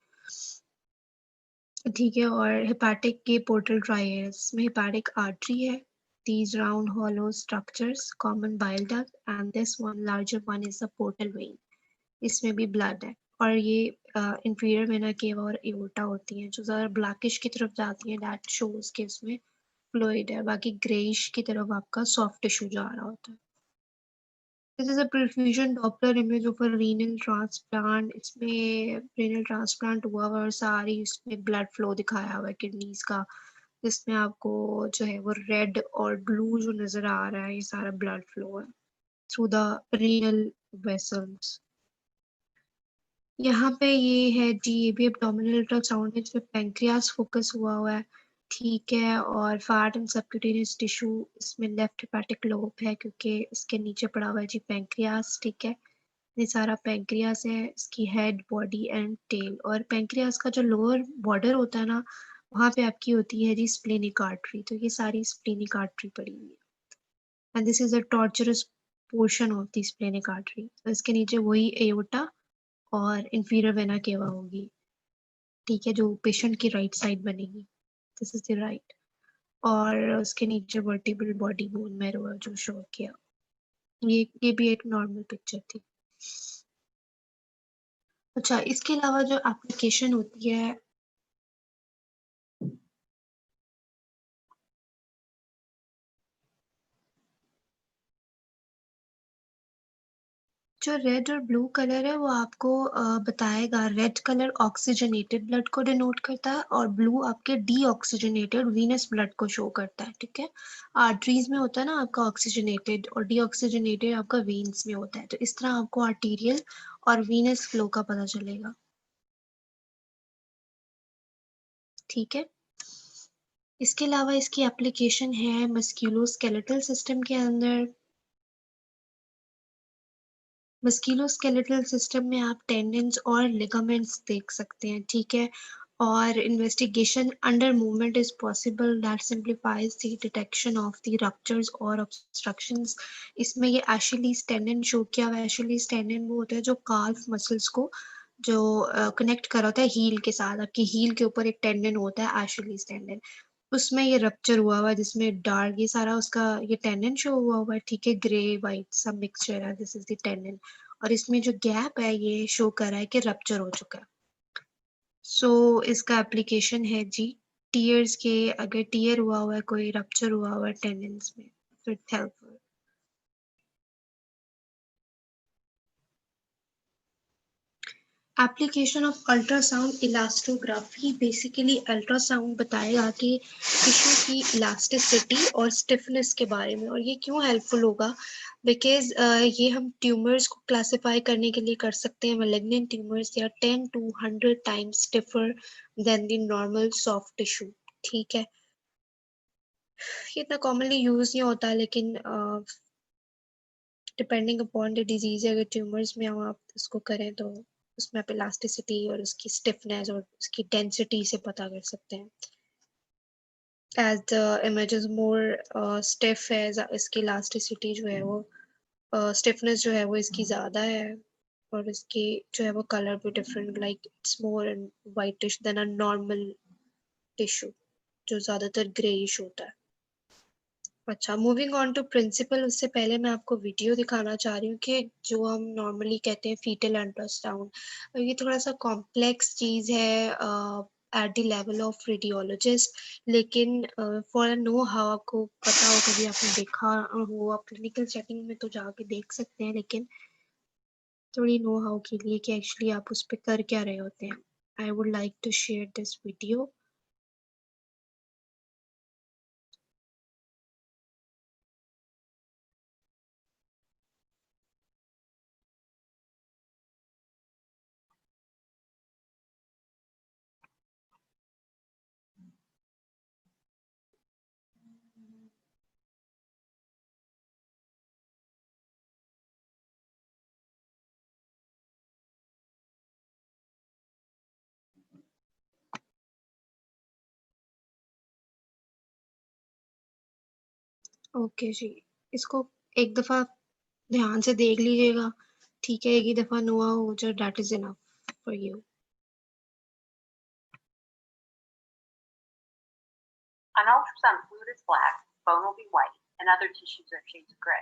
[SPEAKER 1] ठीक है। और हेपाटिक के पोर्टल ड्राई है, इसमें हेपाटिक आर्टरी है, these round hollow structures, common bile duct, and this one larger one is the portal vein, इसमें भी ब्लड है। और ये इंफीरियर वेना केवा और एओर्टा होती हैं जो ज़्यादा ब्लैकिश की तरफ जाती हैं, दैट शोज के उसमें फ्लूइड है, बाकी ग्रेइश की तरफ आपका सॉफ्ट टिश्यू जा रहा होता है। This is a perfusion Doppler image of a renal transplant, इसमें रीनल ट्रांसप्लांट हुआ और सारी इसमें ब्लड फ्लो दिखाया हुआ है किडनीज का, जिसमें आपको जो है वो रेड और ब्लू जो नजर आ रहा है, ये सारा ब्लड फ्लो है थ्रू द रीनल वेसल्स। यहाँ पे ये है जी, ये भी एब्डोमिनल अल्ट्रासाउंड है जिसमें पैंक्रियास फोकस हुआ है, ठीक है। और फैट एंड सबक्यूटेनियस टिश्यू, इसमें लेफ्ट हेपेटिक लोब है क्योंकि इसके नीचे पड़ा हुआ है जी पैंक्रियास, ठीक है। ये सारा पैंक्रियास है, इसकी हेड, बॉडी एंड टेल। और पैंक्रियास का जो लोअर बॉर्डर होता है ना, वहाँ पे आपकी होती है जी स्प्लेनिक आर्टरी, तो ये सारी स्प्लेनिक आर्टरी पड़ी हुई है, and this is a torturers portion of the splenic artery. तो इसके नीचे वही एओर्टा और इंफीरियर वेना केवा होगी, ठीक है, जो पेशेंट की राइट साइड बनेगी, दिस इज द राइट। और उसके नीचे वर्टिब्रल बॉडी बोन मैरो है जो शो किया, ये भी एक नॉर्मल पिक्चर थी। अच्छा, इसके अलावा जो एप्लीकेशन होती है, जो रेड और ब्लू कलर है वो आपको बताएगा, रेड कलर ऑक्सीजनेटेड ब्लड को डिनोट करता है और ब्लू आपके डीऑक्सीजनेटेड वीनस ब्लड को शो करता है, ठीक है। आर्टरीज में होता है ना आपका ऑक्सीजनेटेड, और डीऑक्सीजनेटेड आपका वेन्स में होता है, तो इस तरह आपको आर्टीरियल और वीनस फ्लो का पता चलेगा, ठीक है। इसके अलावा इसकी एप्लीकेशन है मस्कुलोस्केलेटल सिस्टम के अंदर। मस्कुलोस्केलेटल सिस्टम में आप टेंडन्स और लिगामेंट्स देख सकते हैं, ठीक है। और investigation under movement is possible that simplifies the detection of the ruptures और ऑब्स्ट्रक्शंस। इसमें ये एशिलीज टेंडन शो किया हुआ है। एशिलीज टेंडन वो होता है जो काल्फ मसल्स को जो कनेक्ट कर होता है हील के साथ, आपकी हील के ऊपर एक टेंडन होता है एशिलीज टेंडन, उसमें ये रप्चर हुआ हुआ है जिसमें डार्क ये सारा उसका ये टेंडन शो हुआ है, ठीक है, ग्रे वाइट सब मिक्सचर है, दिस इज द टेंडन। और इसमें जो गैप है ये शो कर रहा है कि रप्चर हो चुका है। सो इसका एप्लीकेशन है जी टीयर्स के, अगर टीयर हुआ है, कोई रप्चर हुआ है टेंडन्स में, तो it's helpful. Application of ultrasound elastography, basically ultrasound बताएगा कि टिश्यू की इलास्टिसिटी और स्टिफनेस के बारे में। और ये क्यों हेल्पफुल होगा, बिकॉज ये हम ट्यूमर्स को क्लासिफाई करने के लिए कर सकते हैं। मैलिग्नेंट ट्यूमर्स या 10 to 100 times stiffer than the normal soft tissue, ठीक है। ये इतना कॉमनली यूज नहीं होता लेकिन डिपेंडिंग अपॉन द डिजीज, अगर ट्यूमर्स में हम आप उसको करें तो उसमें आप इलास्टिसिटी और उसकी स्टिफनेस और उसकी डेंसिटी से पता कर सकते हैं। As the image is more stiff है, इसकी इलास्टिसिटी जो है वो स्टिफनेस जो है वो इसकी ज़्यादा है, और इसकी जो है वो कलर भी different, like it's more and whitish than a normal tissue जो ज़्यादातर ग्रेइश होता है। अच्छा, मूविंग ऑन टू प्रिंसिपल, उससे पहले मैं आपको वीडियो दिखाना चाह रही हूँ कि जो हम नॉर्मली कहते हैं फीटल अल्ट्रासाउंड, ये थोड़ा सा कॉम्प्लेक्स चीज़ है at the level of radiologist, लेकिन फॉर नो हाउ आपको पता हो, कभी आपने देखा हो, आप क्लिनिकल सेटिंग में तो जाके देख सकते हैं, लेकिन थोड़ी नो हाउ के लिए कि एक्चुअली आप उस पर कर क्या रहे होते हैं। I would like to share this video. Okay जी, इसको एक दफ़ा ध्यान से देख लीजिएगा, ठीक है? एक ही दफ़ा नुआ हो जाए, that is enough for you.
[SPEAKER 6] An ultrasound fluid is black, bone will be white, and other tissues are shades of gray.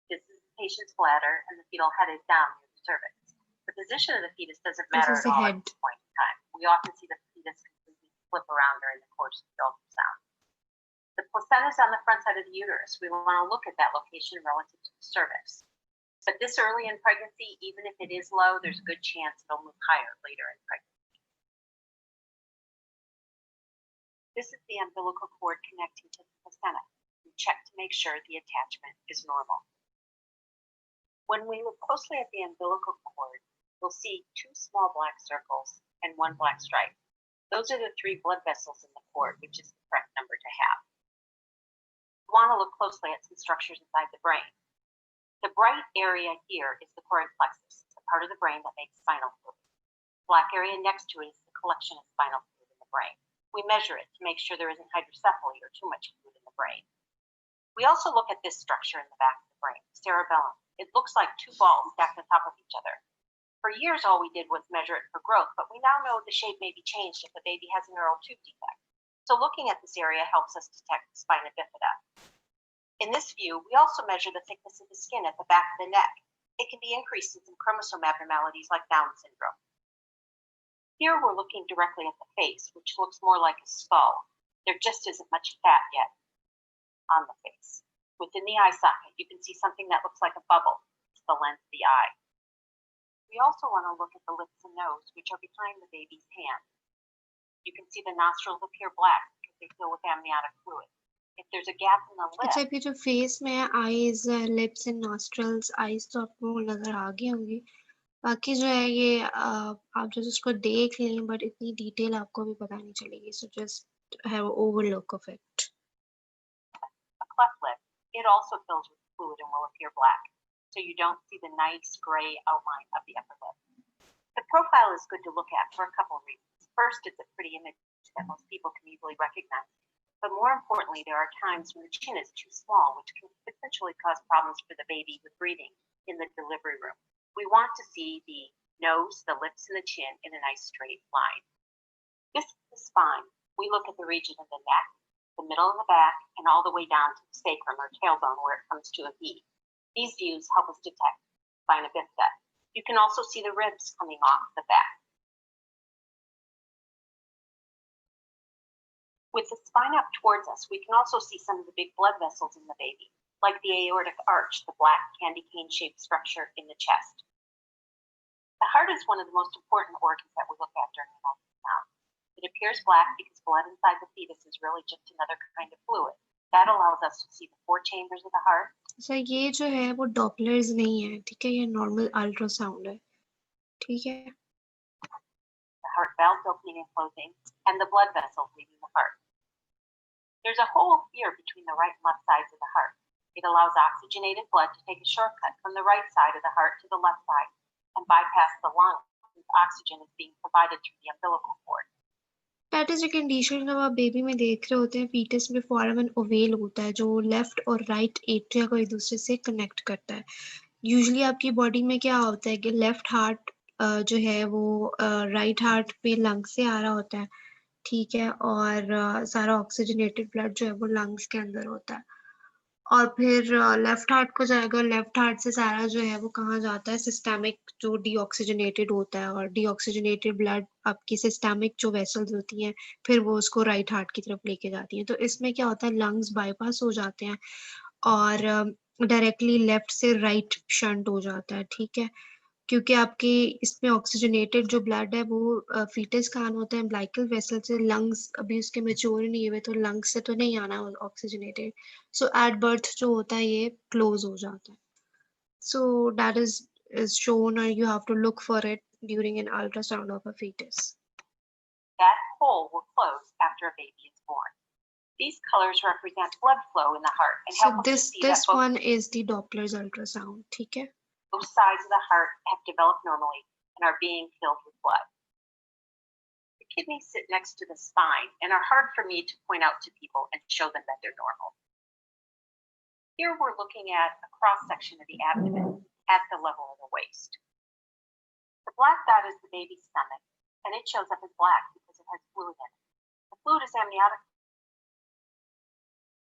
[SPEAKER 6] This is the patient's bladder, and the fetal head is down near the cervix. The position of the fetus doesn't
[SPEAKER 1] This
[SPEAKER 6] matter
[SPEAKER 1] is
[SPEAKER 6] at
[SPEAKER 1] the
[SPEAKER 6] all
[SPEAKER 1] head.
[SPEAKER 6] at this point in time. We often see the fetus completely flip around during the course of the ultrasound. The placenta is on the front side of the uterus. We want to look at that location relative to the cervix. But this early in pregnancy, even if it is low, there's a good chance it'll move higher later in pregnancy. This is the umbilical cord connecting to the placenta. We check to make sure the attachment is normal. When we look closely at the umbilical cord, we'll see two small black circles and one black stripe. Those are the 3 blood vessels in the cord, which is the correct number to have. We want to look closely at some structures inside the brain. The bright area here is the choroid plexus, the part of the brain that makes spinal fluid. The black area next to it is the collection of spinal fluid in the brain. We measure it to make sure there isn't hydrocephaly or too much fluid in the brain. We also look at this structure in the back of the brain, cerebellum. It looks like 2 balls stacked on top of each other. For years, all we did was measure it for growth, but we now know the shape may be changed if the baby has a neural tube defect. So looking at this area helps us detect the spina bifida. In this view, we also measure the thickness of the skin at the back of the neck. It can be increased in some chromosome abnormalities like Down syndrome. Here we're looking directly at the face, which looks more like a skull. There just isn't much fat yet on the face. Within the eye socket, you can see something that looks like a bubble. It's the lens of the eye. We also want to look at the lips and nose, which are behind the baby's hand. You can see the nostrils appear black because they fill with amniotic fluid. If there's a gap in the lip,
[SPEAKER 1] अच्छा, अभी जो face में है, eyes, lips and nostrils, eyes तो आपको नज़र आ गई होंगी। बाकी जो है ये आप जस्ट उसको देख लें, बट इतनी डिटेल आपको भी पता नहीं चलेगी, so just have overlook of it.
[SPEAKER 6] a cleft lip, it also fills with fluid and will appear black, so you don't see the nice gray outline of the upper lip. The profile is good to look at for a couple of reasons. First, it's a pretty image that most people can easily recognize. But more importantly, there are times when the chin is too small, which can potentially cause problems for the baby with breathing in the delivery room. We want to see the nose, the lips, and the chin in a nice straight line. This is the spine. We look at the region of the neck, the middle and the back, and all the way down to the sacrum or tailbone where it comes to a V. These views help us detect spina bifida. You can also see the ribs coming off the back. With the spine up towards us, we can also see some of the big blood vessels in the baby, like the aortic arch, the black candy cane-shaped structure in the chest. The heart is one of the most important organs that we look at during an ultrasound. It appears black because blood inside the fetus is really just another kind of fluid. That allows us to see the 4 chambers of the heart.
[SPEAKER 1] Sir ये जो है वो Doppler's नहीं है, ठीक है? ये normal ultrasound है, ठीक है?
[SPEAKER 6] The heart valves opening and closing, and the blood vessels leaving the heart. There's a hole here between the right and left sides of the heart. It allows oxygenated blood to take a shortcut from the right side of the heart to the left side and bypass the lung since oxygen is being provided through the umbilical cord.
[SPEAKER 1] That is a condition जब आप baby में देख रहे होते हैं foetus में foramen ovale होता है जो लेफ्ट और राइट एट्रिया को एक दूसरे से कनेक्ट करता है. यूजुअली आपकी बॉडी में क्या होता है कि लेफ्ट हार्ट जो है वो राइट हार्ट पे लंग से आ रहा होता है, ठीक है, और सारा ऑक्सीजनेटेड ब्लड जो है वो लंग्स के अंदर होता है, और फिर लेफ्ट हार्ट को जाएगा. लेफ्ट हार्ट से सारा जो है वो कहाँ जाता है, सिस्टमिक जो डीऑक्सीजनेटेड होता है, और डीऑक्सीजनेटेड ब्लड आपकी सिस्टमिक जो वेसल्स होती हैं फिर वो उसको राइट हार्ट की तरफ लेके जाती हैं. तो इसमें क्या होता है, लंग्स बाईपास हो जाते हैं और डायरेक्टली लेफ्ट से राइट शंट हो जाता है, ठीक है, क्योंकि आपके इसमें ऑक्सीजनेटेड जो ब्लड है वो फीटस का आना होता है अम्बिलिकल वेसल से. लंग्स अभी उसके मैच्योर नहीं हुए तो लंग्स से तो नहीं आना ऑक्सीजनेटेड. सो एट बर्थ जो होता है ये क्लोज हो जाता है. So that is shown, or you have to look for it during an ultrasound of a fetus.
[SPEAKER 6] That hole will close after a baby is born. These colors represent blood flow in the heart and
[SPEAKER 1] So
[SPEAKER 6] help us to see
[SPEAKER 1] this
[SPEAKER 6] that
[SPEAKER 1] one is the Doppler's ultrasound, ठीक है.
[SPEAKER 6] both sides of the heart have developed normally and are being filled with blood. The kidneys sit next to the spine and are hard for me to point out to people and show them that they're normal. Here we're looking at a cross-section of the abdomen at the level of the waist. The black dot is the baby's stomach, and it shows up as black because it has fluid in it. The fluid is amniotic.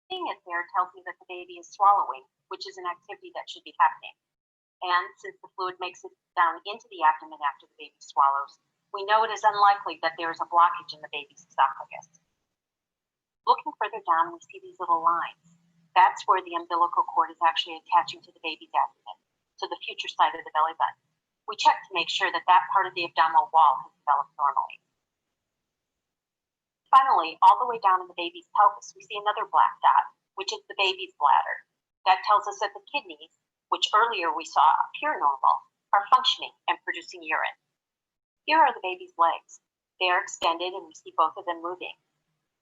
[SPEAKER 6] Seeing it there tells me that the baby is swallowing, which is an activity that should be happening. And since the fluid makes it down into the abdomen after the baby swallows, we know it is unlikely that there is a blockage in the baby's esophagus. Looking further down, we see these little lines. That's where the umbilical cord is actually attaching to the baby's abdomen, to the future side of the belly button. We check to make sure that that part of the abdominal wall has developed normally. Finally, all the way down in the baby's pelvis, we see another black dot, which is the baby's bladder. That tells us that the kidneys, which earlier we saw appear normal, are functioning and producing urine. Here are the baby's legs. They are extended and we see both of them moving.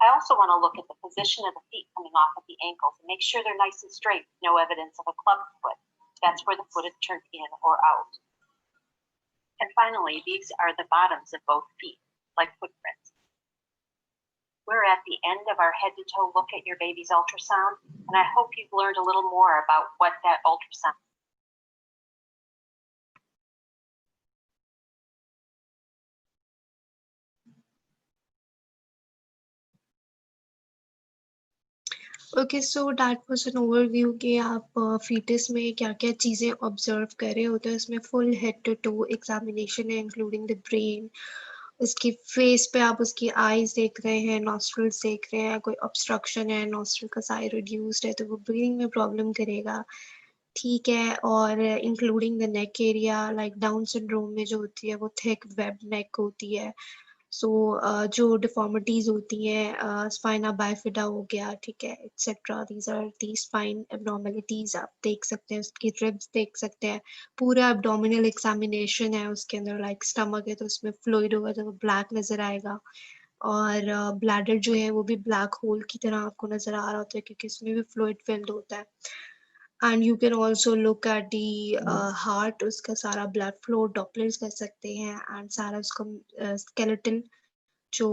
[SPEAKER 6] I also want to look at the position of the feet coming off at the ankles and make sure they're nice and straight, no evidence of a club foot. That's where the foot is turned in or out. And finally, these are the bottoms of both feet, like footprints. We're at the end of our head-to-toe look at your baby's ultrasound, and I hope you've learned a little more about what that ultrasound.
[SPEAKER 1] Okay, so that was an overview कि आप fetus में क्या क्या चीज़ें observe कर रहे होते हैं. इसमें full head to toe examination है, including the brain. उसकी face पे आप उसकी eyes देख रहे हैं, nostrils देख रहे हैं, कोई obstruction है, nostril का size reduced है तो वो breathing में problem करेगा, ठीक है. और including the neck area, like Down syndrome में जो होती है वो thick webbed neck होती है. सो जो डिफॉर्मिटीज होती हैं, स्पाइना बाइफिडा हो गया, ठीक है, etcetera. These are the spine abnormalities आप देख सकते हैं, उसकी रिब्स देख सकते हैं. पूरा एब्डोमिनल एग्जामिनेशन है उसके अंदर, लाइक स्टमक है तो उसमें फ्लूइड होगा तो वो ब्लैक नजर आएगा, और ब्लैडर जो है वो भी ब्लैक होल की तरह आपको नजर आ रहा होता है क्योंकि इसमें भी फ्लूइड फिल्ड होता है. And you can also look at the heart, उसका सारा blood flow Dopplers कर सकते हैं, and सारा उसका skeletal जो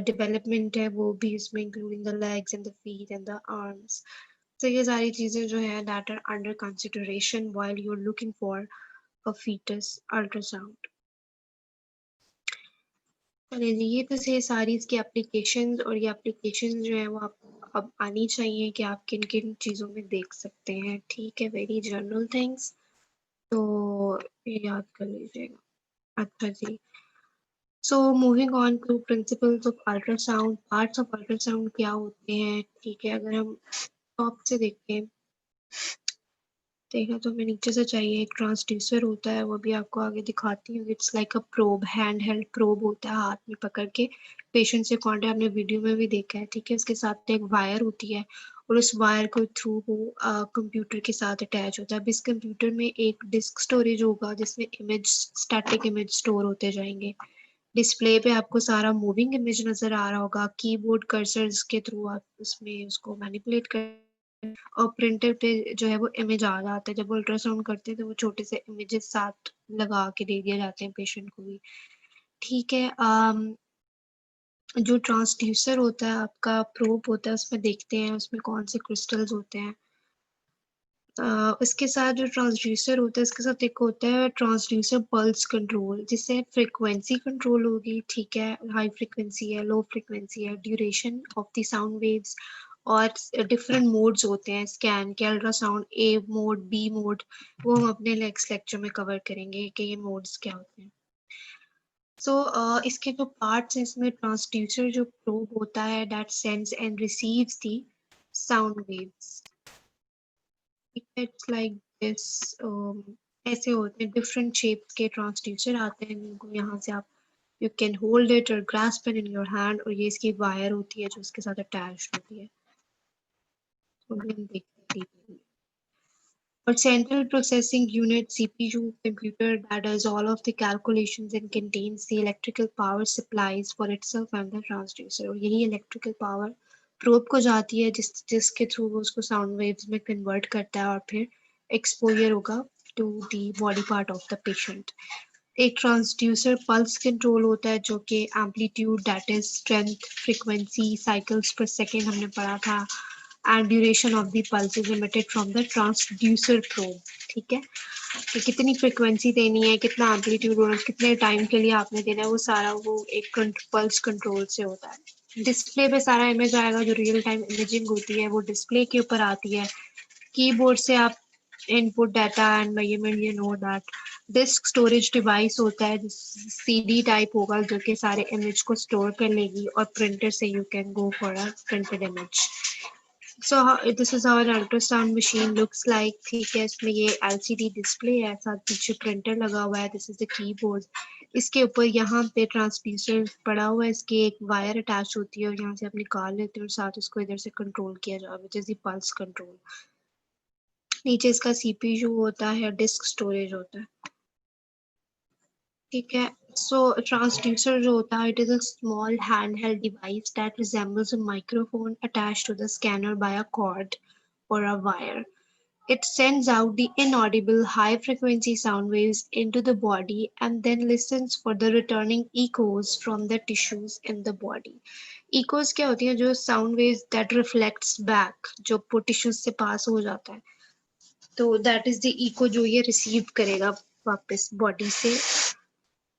[SPEAKER 1] development है वो भी इसमें including the legs and the feet and the arms. तो ये सारी चीजें जो है that are under consideration while you're looking for a fetus ultrasound. चलिए जी, ये तो थे सारी इसकी एप्लीकेशंस, और ये एप्लीकेशंस जो है वो आप अब आनी चाहिए कि आप किन किन चीज़ों में देख सकते हैं, ठीक है. वेरी जनरल थिंग्स, तो ये याद कर लीजिएगा. अच्छा जी, so moving on to principles of ultrasound. Parts of ultrasound क्या होते हैं, ठीक है. अगर हम टॉप से देखें, देखा तो हमें नीचे से चाहिए. एक ट्रांसड्यूसर होता है, वो भी आपको आगे दिखाती हूँ. It's like a probe, hand held probe होता है, हाथ में पकड़ के पेशेंट से कॉन्टेक्ट, आपने वीडियो में भी देखा है, ठीक है. उसके साथ एक वायर होती है और उस वायर को थ्रू वो कंप्यूटर के साथ अटैच होता है. अब इस कंप्यूटर में एक डिस्क स्टोरेज होगा जिसमें इमेज, स्टैटिक इमेज स्टोर होते जाएंगे. डिस्प्ले पे आपको सारा मूविंग इमेज नजर आ रहा होगा. कीबोर्ड कर्सर्स के थ्रू आप उसमें उसको मैनिपुलेट कर और प्रिंटर पे जो है वो इमेज आ जाता है। जब अल्ट्रासाउंड करते हैं तो वो छोटे से इमेजेस साथ लगा के दे दिए जाते हैं पेशेंट को भी। ठीक है, जो ट्रांसड्यूसर होता है आपका, प्रोब होता है, उसमें देखते हैं उसमें कौन से क्रिस्टल्स होते हैं। इसके साथ जो ट्रांसड्यूसर होता है इसके साथ एक होता है ट्रांसड्यूसर पल्स कंट्रोल, जिससे फ्रीक्वेंसी कंट्रोल होगी। ठीक है, हाई फ्रीक्वेंसी है, लो फ्रीक्वेंसी है, duration of the sound waves, और डिफरेंट मोड्स होते हैं स्कैन के, अल्ट्रासाउंड ए मोड, बी मोड, वो हम अपने नेक्स्ट लेक्चर में कवर करेंगे कि ये मोड्स क्या होते हैं। इसके जो पार्ट्स हैं इसमें ट्रांसड्यूसर जो प्रोब होता है that sends and receives the sound waves. It's like this, ऐसे होते हैं, डिफरेंट शेप्स के ट्रांसड्यूसर आते हैं जिनको यहाँ से आप यू कैन होल्ड इट और grasp it in your hand, और ये इसकी वायर होती है जो इसके साथ अटैच होती है। तो हम देखते हैं। और central processing unit CPU computer that does all of the calculations and contains the electrical power supplies for itself and the transducer, और यही electrical power probe को जाती है जिसके थ्रू वो उसको sound waves में convert करता है और फिर exposure होगा to the body part of the patient। एक ट्रांसड्यूसर पल्स कंट्रोल होता है जो कि amplitude, that is strength, frequency, cycles पर सेकेंड हमने पढ़ा था, and duration of the pulse is emitted from the transducer probe. ठीक है, कि कितनी फ्रीक्वेंसी देनी है, कितना एम्पलीट्यूड और कितने टाइम के लिए आपने देना है, वो सारा वो एक पल्स कंट्रोल से होता है। डिस्प्ले पे सारा इमेज आएगा, जो रियल टाइम इमेजिंग होती है वो डिस्प्ले के ऊपर आती है। कीबोर्ड से आप input data and measurement, you know that. Disk storage device होता है, सीडी टाइप होगा जो कि सारे इमेज को स्टोर कर लेगी, और प्रिंटर से you can go for a printed image. So this is how an ultrasound machine looks like। ठीक है, इसमें ये LCD डिस्प्ले है, साथ पीछे प्रिंटर लगा हुआ है, दिस इज द कीबोर्ड। इसके ऊपर यहाँ पे ट्रांसड्यूसर पड़ा हुआ है, इसकी एक वायर अटैच होती है और यहाँ से आप निकाल लेते हैं और साथ उसको इधर से कंट्रोल किया जाए, which is the pulse control. नीचे इसका CPU होता है, डिस्क स्टोरेज होता है। ठीक है, सो ट्रांसड्यूसर जो होता है, it is a small handheld device that resembles a microphone attached to the scanner by a cord or a wire। It sends out the inaudible high frequency sound waves into the body and then listens for the returning echoes from the tissues in the body। Echoes क्या होती हैं? जो sound waves that reflects back, जो tissues से pass हो जाता है, तो that is the echo जो ये receive करेगा वापस body से।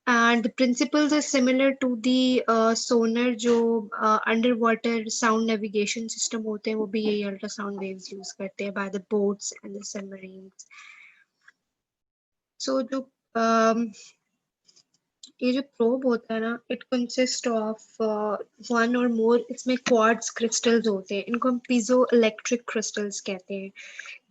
[SPEAKER 1] And the principles are similar to the sonar जो underwater sound navigation system होते हैं, वो भी यही ultrasound waves use करते हैं by the boats and the submarines। So जो ये जो प्रोब होता है ना, इट कंसिस्ट ऑफ वन और मोर, इसमें क्वार्ट्ज क्रिस्टल्स होते हैं, इनको हम पीजो इलेक्ट्रिक क्रिस्टल्स कहते हैं।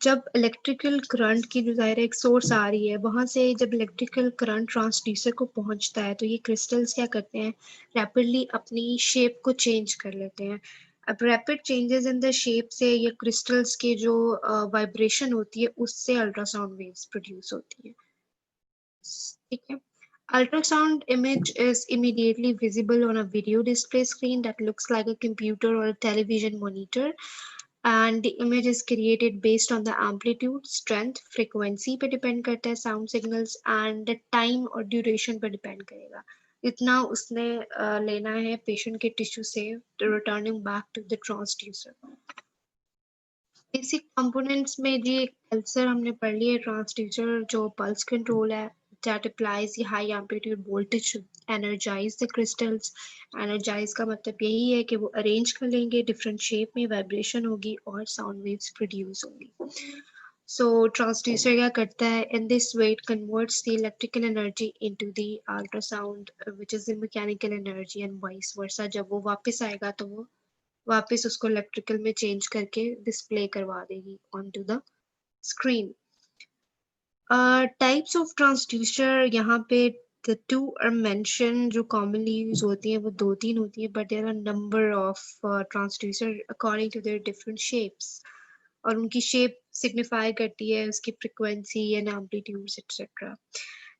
[SPEAKER 1] जब इलेक्ट्रिकल करंट की जो ज़ाहिर एक सोर्स आ रही है, वहां से जब इलेक्ट्रिकल करंट ट्रांसड्यूसर को पहुंचता है, तो ये क्रिस्टल्स क्या करते हैं, रैपिडली अपनी शेप को चेंज कर लेते हैं। अब rapid changes in the shape से ये क्रिस्टल्स के जो वाइब्रेशन होती है, उससे अल्ट्रासाउंड वेव्स प्रोड्यूस होती है। ठीक है, ultrasound image is immediately visible on a video display screen that looks like a computer or a television monitor, and the image is created based on the amplitude, strength, frequency पे depend करता है sound signals, and the time और duration पे depend करेगा, इतना उसने लेना है patient के tissue से, returning back to the transducer। Basic components में जी पल्सर हमने पढ़ लिया, ट्रांसड्यूसर जो पल्स कंट्रोल है, that applies the high amplitude voltage to energize the crystals। energize का मतलब यही है कि वो अरेंज कर लेंगे डिफरेंट शेप में, वाइब्रेशन होगी और साउंड वेव्स प्रोड्यूस होंगी। सो ट्रांसड्यूसर क्या करता है, in this way it converts the electrical energy into the ultrasound which is the mechanical energy and vice versa. जब वो वापस आएगा तो वो वापस उसको इलेक्ट्रिकल में चेंज करके डिस्प्ले करवा देगी on to the screen. Types of transducer यहाँ पे the two are mentioned, जो commonly use होती हैं वो 2-3 होती है, but there are number of transducer according to their different shapes, और उनकी shape signify करती है उसकी frequency and amplitudes etc।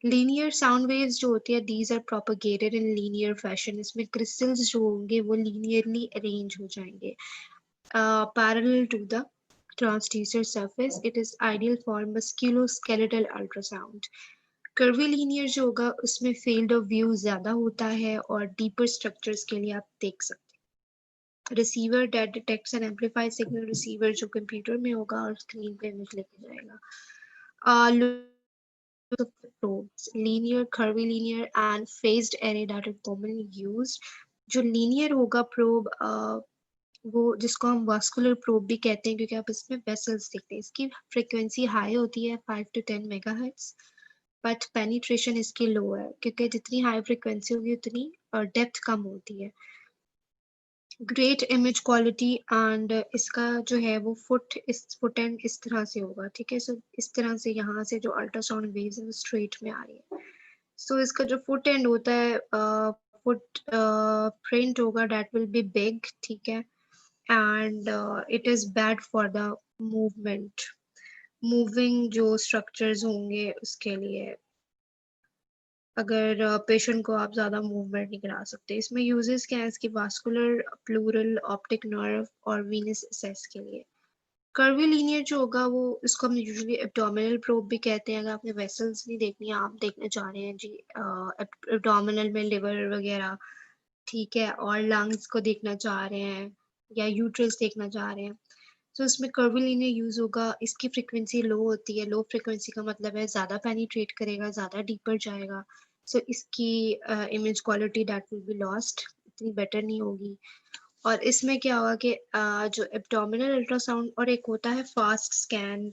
[SPEAKER 1] linear sound waves जो होती है, these are propagated in linear fashion। इसमें crystals जो होंगे वो linearly arrange हो जाएंगे parallel to the transducer surface. It is ideal for musculoskeletal ultrasound. Curvilinear जो होगा उसमें फील्ड ऑफ व्यू ज्यादा होता है और डीपर स्ट्रक्चर्स के लिए आप देख सकते हैं। Receiver that detects and amplified signal receiver जो कंप्यूटर में होगा और स्क्रीन पे इमेज लेके जाएगा। Probes, linear, curvilinear and phased array that are commonly used. जो linear होगा probe वो जिसको हम वास्कुलर प्रोब भी कहते हैं क्योंकि आप इसमें वेसल्स देखते हैं। इसकी फ्रीक्वेंसी हाई होती है 5 to 10 मेगाहर्ट्ज, बट पेनिट्रेशन इसकी लो है क्योंकि जितनी हाई फ्रीक्वेंसी होगी उतनी डेप्थ कम होती है। ग्रेट इमेज क्वालिटी एंड इसका जो है वो फुट एंड इस तरह से होगा, ठीक है। सो इस तरह से यहाँ से जो अल्ट्रासाउंड वेव्स है वो स्ट्रेट में आ रही है। सो इसका जो फुट एंड होता है फुट प्रिंट होगा डेट विल बी बिग, ठीक है। And it is bad for the movement, moving जो स्ट्रक्चर्स होंगे उसके लिए अगर पेशेंट को आप ज़्यादा मूवमेंट नहीं करा सकते। इसमें यूजेस क्या है इसकी वास्कुलर, प्लूरल, ऑप्टिक नर्व और वीनस एसेस के लिए। कर्वीलिनियर जो होगा वो इसको हम यूजुअली एब्डोमिनल प्रोब भी कहते हैं। अगर आपने वेसल्स नहीं देखनी, आप देखने जा रहे हैं जी एब्डोमिनल में लिवर वगैरह, ठीक है, और लंग्स को देखना चाह रहे हैं या यूट्रस देखना चाह रहे हैं, तो इसमें कर्वीलिनियर यूज होगा। इसकी फ्रीक्वेंसी लो होती है। लो फ्रीक्वेंसी का मतलब है ज़्यादा पेनिट्रेट करेगा, ज़्यादा डीपर जाएगा। सो इसकी image quality that will be lost, इतनी बेटर नहीं होगी। और इसमें क्या होगा कि जो एब्डोमिनल अल्ट्रासाउंड और एक होता है फास्ट स्कैन।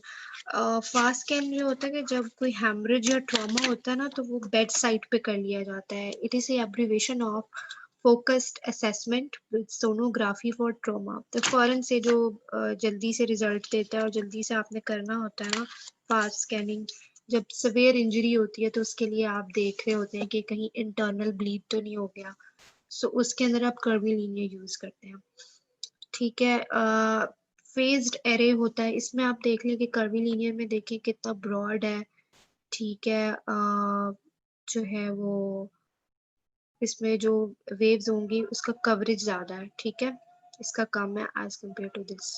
[SPEAKER 1] फास्ट स्कैन जो होता है कि जब कोई हैमरेज या ट्रॉमा होता है ना तो वो बेड साइड पे कर लिया जाता है। It is a abbreviation of focused assessment with sonography for trauma. तो फौरन से जो जल्दी से रिजल्ट देता है और जल्दी से आपने करना होता है ना फास्ट स्कैनिंग। जब सवेयर इंजरी होती है तो उसके लिए आप देख रहे होते हैं कि कहीं इंटरनल ब्लीड तो नहीं हो गया। सो उसके अंदर आप कर्वीलिनियर यूज करते हैं, ठीक है। फेज्ड एरे होता है, इसमें आप देख लें कि कर्वीलिनियर में देखें कितना ब्रॉड है, ठीक है। जो है वो इसमें जो वेव्स होंगी उसका कवरेज ज्यादा है, ठीक है, इसका कम है एज कम्पेयर टू दिस।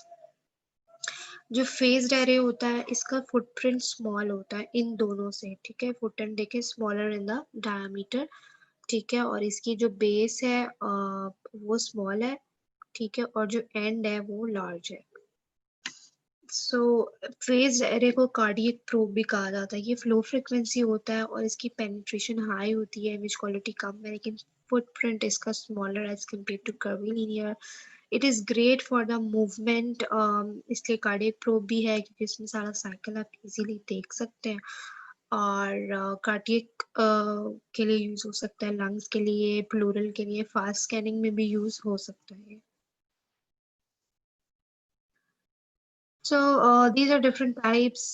[SPEAKER 1] जो फेज्ड एरे होता है इसका फुटप्रिंट स्मॉल होता है इन दोनों से, ठीक है। फुट एंड देखें स्मॉलर इन द डायमीटर, ठीक है, और इसकी जो बेस है वो स्मॉल है, ठीक है, और जो एंड है वो लार्ज है। सो फेज एरे को कार्डियक प्रोब भी कहा जाता है। ये फ्लो फ्रीक्वेंसी होता है और इसकी पेनिट्रेशन हाई होती है, इमेज क्वालिटी कम है, लेकिन फुटप्रिंट इसका smaller as compare to curvilinear. It is great for the movement, इसलिए कार्डियक प्रोब भी है क्योंकि इसमें सारा साइकिल आप इजीली देख सकते हैं। और कार्डियक के लिए यूज हो सकता है, लंग्स के लिए, प्लूरल के लिए, फास्ट स्कैनिंग में भी यूज हो सकता है। So these are different types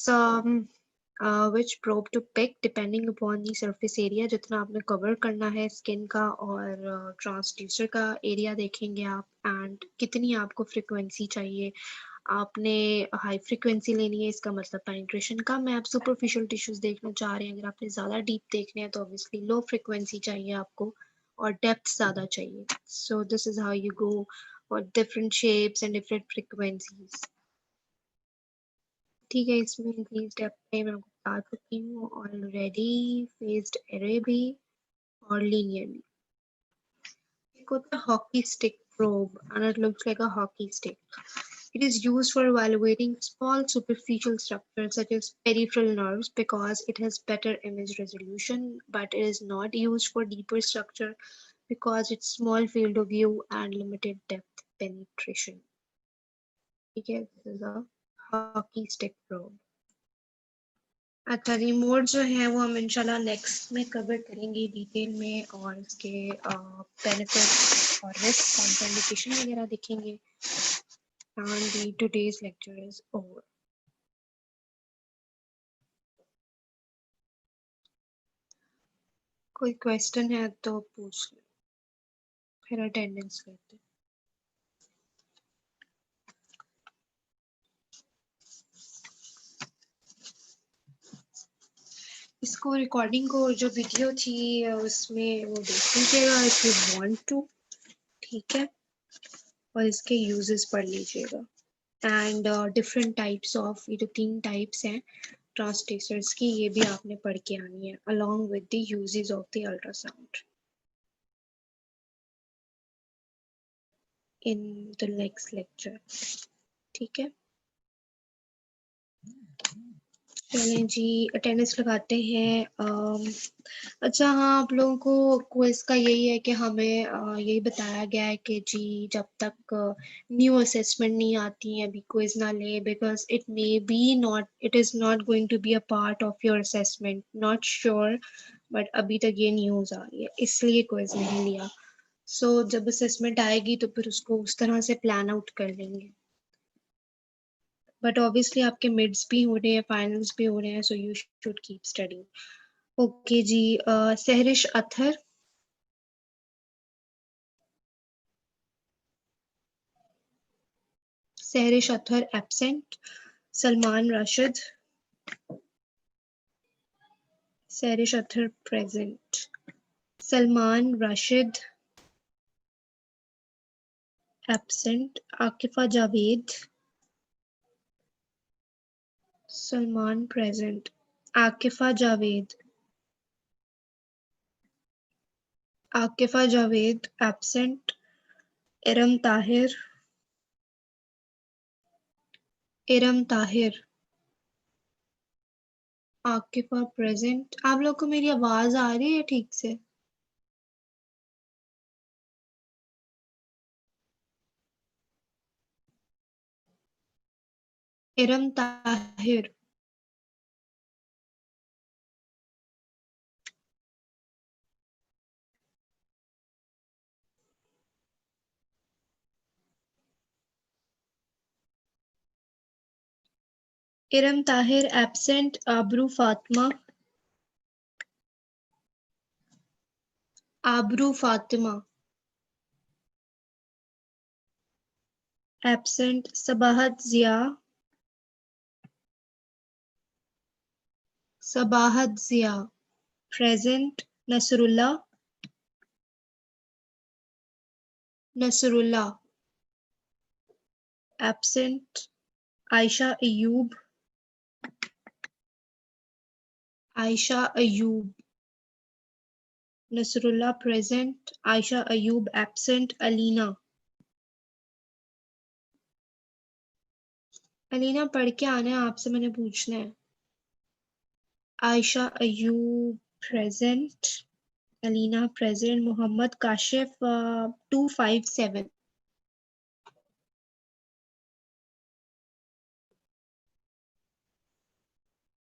[SPEAKER 1] which probe to pick depending upon the surface area जितना आपने cover करना है skin का, और transducer का area देखेंगे आप, and कितनी आपको frequency चाहिए। आपने हाई फ्रीक्वेंसी लेनी है इसका मतलब पेनिट्रेशन कम है। आप सुपरफिशियल टिश्यूज देखना चाह रहे हैं, अगर आपने ज़्यादा डीप देखने हैं तो ऑब्वियसली लो फ्रीक्वेंसी चाहिए आपको और डेप्थ ज़्यादा चाहिए। So this is how you go for different shapes and different frequencies, ठीक है। इसमें इंक्रीज डेप्थ पे मैं आपको बता चुकी हूँ ऑलरेडी, फेज्ड एरे भी और लीनियर भी। एक होता है hockey stick probe and it looks like a hockey stick. It is used for evaluating small superficial structures such as peripheral nerves because it has better image resolution, but it is not used for deeper structure because it's small field of view and limited depth penetration. ठीक है, this is a hockey stick probe. अच्छा, remote जो है वो हम इंशाल्लाह next में cover करेंगे डिटेल में, और इसके बेनिफिट और रिस्क कॉन्ट्राइंडिकेशन वगैरह देखेंगे। And today's lecture is over. कोई क्वेश्चन है तो पूछ लो, फिर अटेंडेंस करते हैं। इसको रिकॉर्डिंग को जो वीडियो थी उसमें वो देख लीजिएगा इफ यू वांट टू, ठीक है, और इसके यूजेस पढ़ लीजिएगा। एंड डिफरेंट टाइप्स ऑफ, ये जो 3 टाइप्स हैं ट्रांसड्यूसर्स की, ये भी आपने पढ़ के आनी है along with the uses of the ultrasound in the next lecture. ठीक है, चलें जी, अटेंडेंस लगाते हैं। अच्छा हाँ, आप लोगों को क्विज का यही है कि हमें यही बताया गया है कि जी जब तक न्यू असेसमेंट नहीं आती है अभी क्विज ना ले, because it may be not, it is not going to be a part of your assessment, not sure, but अभी तक ये न्यूज़ आ रही है इसलिए क्विज नहीं लिया। सो जब असेसमेंट आएगी तो फिर उसको उस तरह से प्लान आउट कर लेंगे, बट ऑब्वियसली आपके मिड्स भी हो रहे हैं, फाइनल्स भी हो रहे हैं, so you should keep studying. Okay जी, Sehrish Athar, Sehrish Athar absent, Salman Rashid, Sehrish Athar present, Salman Rashid absent, Akifa Javed, Salman present, Akifa Javed, Akifa Javed absent, Iram Tahir, Iram Tahir, Akifa present. आप लोग को मेरी आवाज आ रही है ठीक से? Iram Tahir, Iram Tahir absent, Aabroo Fatima, Aabroo Fatima absent, Sabahat Zia, Sabahat Zia present, Nasrullah, Nasrullah absent, Ayesha Ayub, Ayesha Ayub, Nasrullah present, Ayesha Ayub absent, Alina, Alina पढ़ के आना है आपसे, मैंने पूछना है। आयशा अयूब प्रेजेंट, अलीना प्रेजेंट, मोहम्मद काशिफ 257,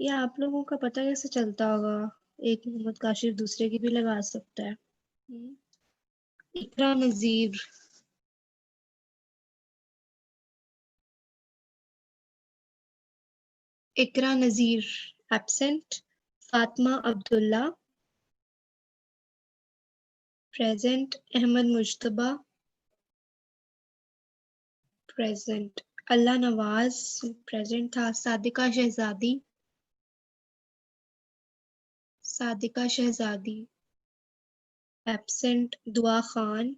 [SPEAKER 1] ये आप लोगों का पता कैसे चलता होगा? एक मोहम्मद काशिफ दूसरे की भी लगा सकता है। Iqra Nazir, Iqra Nazir absent, Fatima Abdullah present, Ahmad Mujtaba present, Allah Nawaz present था, Sadiqa Shahzadi, Sadiqa Shahzadi absent, Dua Khan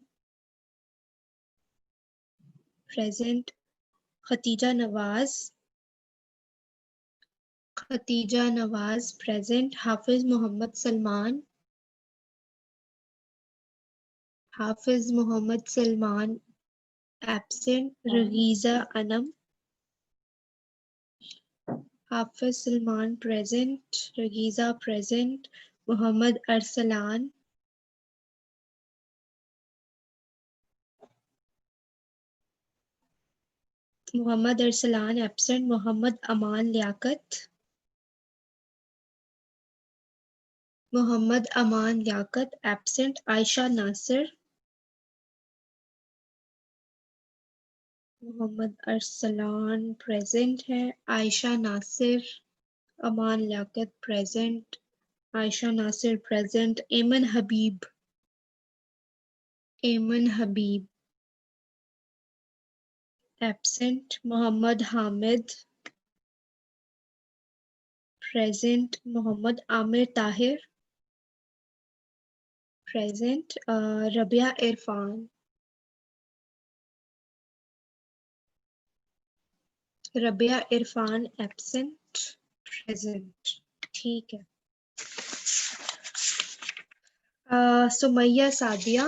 [SPEAKER 1] present, Khadija Nawaz, Khadija Nawaz present, Hafiz Mohammad Salman, Hafiz Mohammad Salman absent, Ragiza Anam, Hafiz Salman present, Ragiza present, Mohammad Arsalan, Mohammad Arsalan absent, Mohammad Aman Liaquat, Mohammad Aman Liaquat absent, Ayesha Nasir, Mohammad Arsalan present है, Ayesha Nasir, Aman Liaquat present, Ayesha Nasir present, Aiman Habib, Aiman Habib absent, Mohammad Hamid present, Mohammad Amir Tahir present, Rabia Irfan, Rabia Irfan absent, present, ठीक है। Sumaiya Sadia,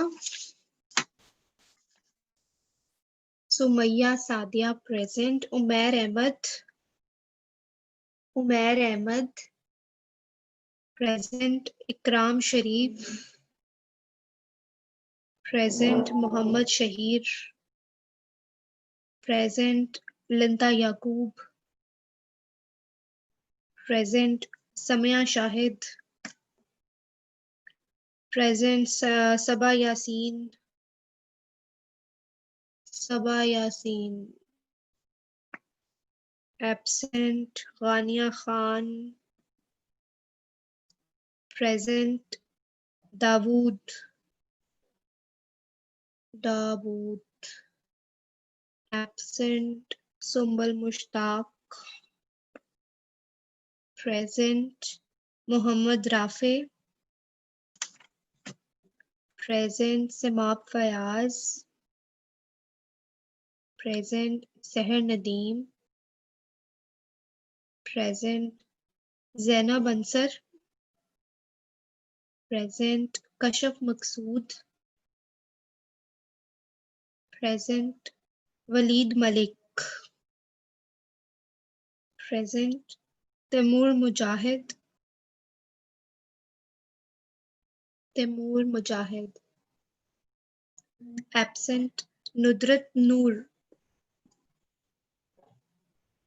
[SPEAKER 1] Sumaiya Sadia present. Umair Ahmed, Umair Ahmed present. Ikram Sharif present. Mohammad Shaheer present. Linda Yakub present. Samia Shahid present. Saba Yasin, Saba Yasin absent. Ghania Khan present. Dawood, Dawood absent. Sumbal Mushtaq present. Mohammad Rafay present. Seemab Fayyaz present. Sahar Nadeem present. Zainab Ansar present. Kashaf मकसूद present. Waleed Malik present. Taimur मुजाहिद, तैमूर मुजाहिद absent. नुदरत नूर,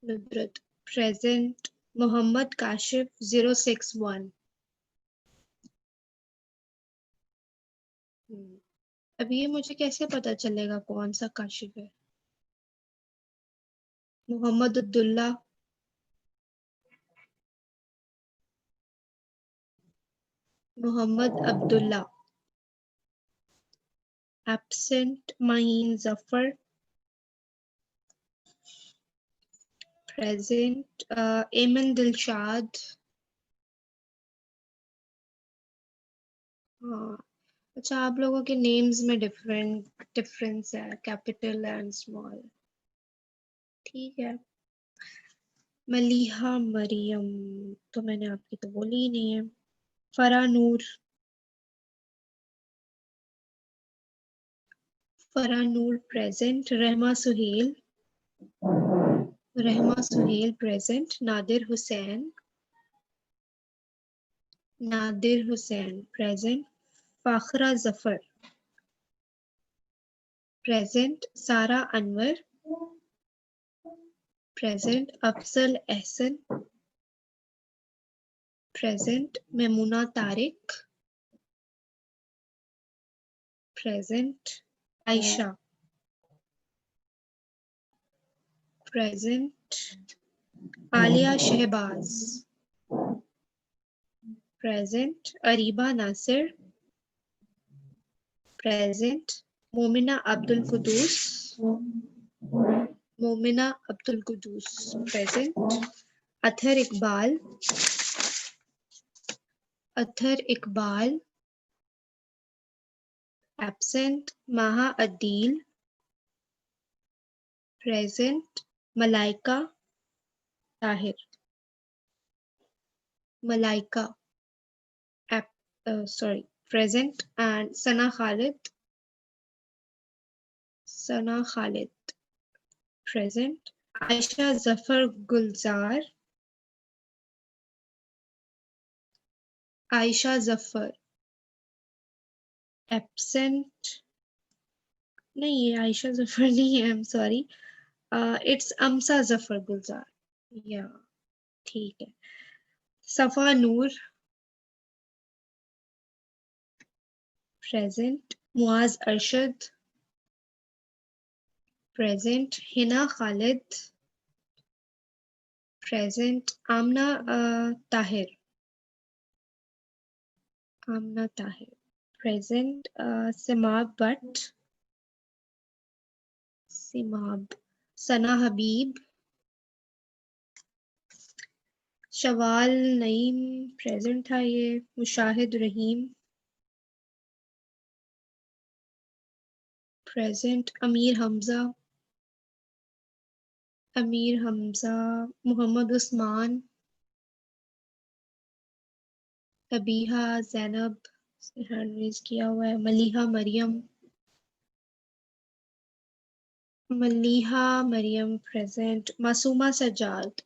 [SPEAKER 1] नुदरत present. Mohammad Kashif 061। अब ये मुझे कैसे पता चलेगा कौन सा काशिफ है? मोहम्मद अब्दुल्ला, मोहम्मद अब्दुल्ला एब्सेंट। माहीन जफर प्रेजेंट। एमन दिलशाद, हाँ अच्छा, आप लोगों के नेम्स में डिफरेंस है, कैपिटल एंड स्मॉल, ठीक है। मलीहा मरियम तो मैंने आपकी तो बोली ही नहीं है। Farah Noor, Farah Noor present. Rahma Suhail, Rahma Suhail present. Nadir Hussain, Nadir Hussain present. Fakhra Zafar present. Sara Anwar present. Afzal Ehsan present. Maimuna Tariq present. Ayesha present. Alia Shahbaz present. Areeba Nasir present. Momina Abdul Quddus, Momina Abdul Quddus present. Athar Iqbal, Athar Iqbal absent. Maha Adeel present. Malaika Tahir, Malaika sorry present। and Sana Khalid, Sana Khalid present। Ayesha Zafar Gulzar, Ayesha Zafar absent, नहीं ये आयशा जफर नहीं है, I am sorry, it's Amsa Zafar Gulzar, yeah ठीक है। Safa Noor present. Muaz Arshad present. Hina Khalid present. Amna Tahir, Amna Tahir present. Seemab Bhatt, Seemab. Sana Habib, Shawal Naeem present था ये। मुशाहिद रहीम प्रेजेंट। अमीर हमजा अमीर हमजा, मोहम्मद उस्मान, तबीहा, जैनब रेज किया हुआ है, मलीहा मरियम, मलीहा मरियम प्रेजेंट, मासूमा सजाद।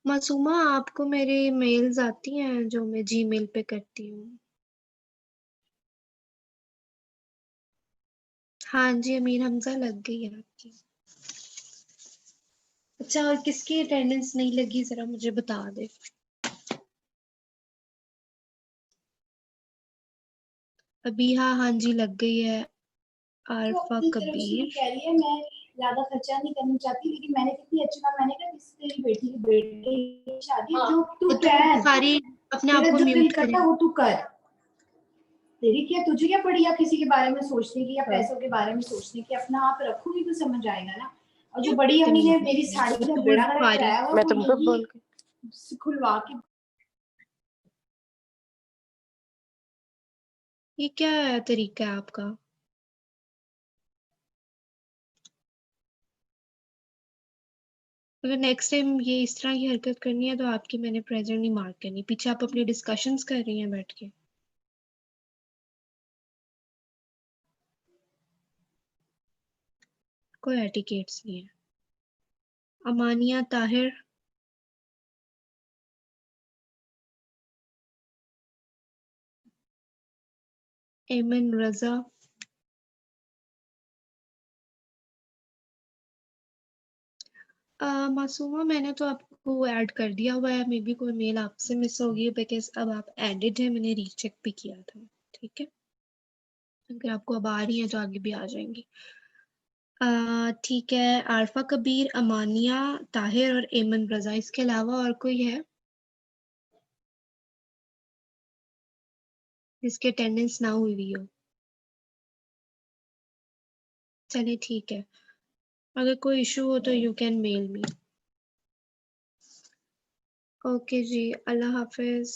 [SPEAKER 1] मासूमा, आपको मेरे मेल्स आती हैं जो मैं जीमेल पे करती हूँ? हाँ जी, अमीर हमजा लग गई है आपकी। अच्छा, और किसकी अटेंडेंस नहीं लगी जरा मुझे बता दे। अभी हाँ जी लग गई है।
[SPEAKER 7] तो
[SPEAKER 1] आरफा
[SPEAKER 7] अपनी तरफ से
[SPEAKER 1] कबीर।
[SPEAKER 7] भी कह रही है मैं ज्यादा खर्चा नहीं करना चाहती, लेकिन मैंने कितनी अच्छी बात, मैंने कहा किसी तेरी बेटी की बेटे की शादी है, जो तू
[SPEAKER 1] तो
[SPEAKER 7] कर,
[SPEAKER 1] बुखारी अपने आप
[SPEAKER 7] तेरा
[SPEAKER 1] को
[SPEAKER 7] जो दिल
[SPEAKER 1] म्यूट
[SPEAKER 7] करता
[SPEAKER 1] करें।
[SPEAKER 7] है वो तू कर। तेरी क्या, तुझे क्या पड़ी या किसी के बारे में सोचने की या पैसों के बारे में सोचने की, अपना आप रखूंगी तो समझ आएगा ना। और जो बड़ी अम्मी ने मेरी साड़ी का बेड़ा गर्क कराया हुआ,
[SPEAKER 3] मैं
[SPEAKER 7] वो
[SPEAKER 3] तुमको
[SPEAKER 7] यही
[SPEAKER 3] बोल
[SPEAKER 7] खुलवा के।
[SPEAKER 1] ये क्या तरीका है आपका? अगर नेक्स्ट टाइम ये इस तरह की हरकत करनी है तो आपकी मैंने प्रेजेंट नहीं मार्क करनी। पीछे आप अपनी डिस्कशंस कर रही हैं बैठ के। कोई एटिकेट्स नहीं है। अमानिया ताहिर, एमन रजा, मासूमा, मैंने तो आपको ऐड कर दिया हुआ है। मे बी कोई मेल आपसे मिस होगी बिकॉज अब आप एडिड है, मैंने रीचेक भी किया था। ठीक है, अगर आपको अब आ रही है तो आगे भी आ जाएंगी। ठीक है, आरफा कबीर, अमानिया ताहिर और एमन रजा, इसके अलावा और कोई है जिसकी अटेंडेंस ना हुई हो? चलिए ठीक है, अगर कोई इशू हो तो you can mail me. Okay जी, अल्लाह हाफिज।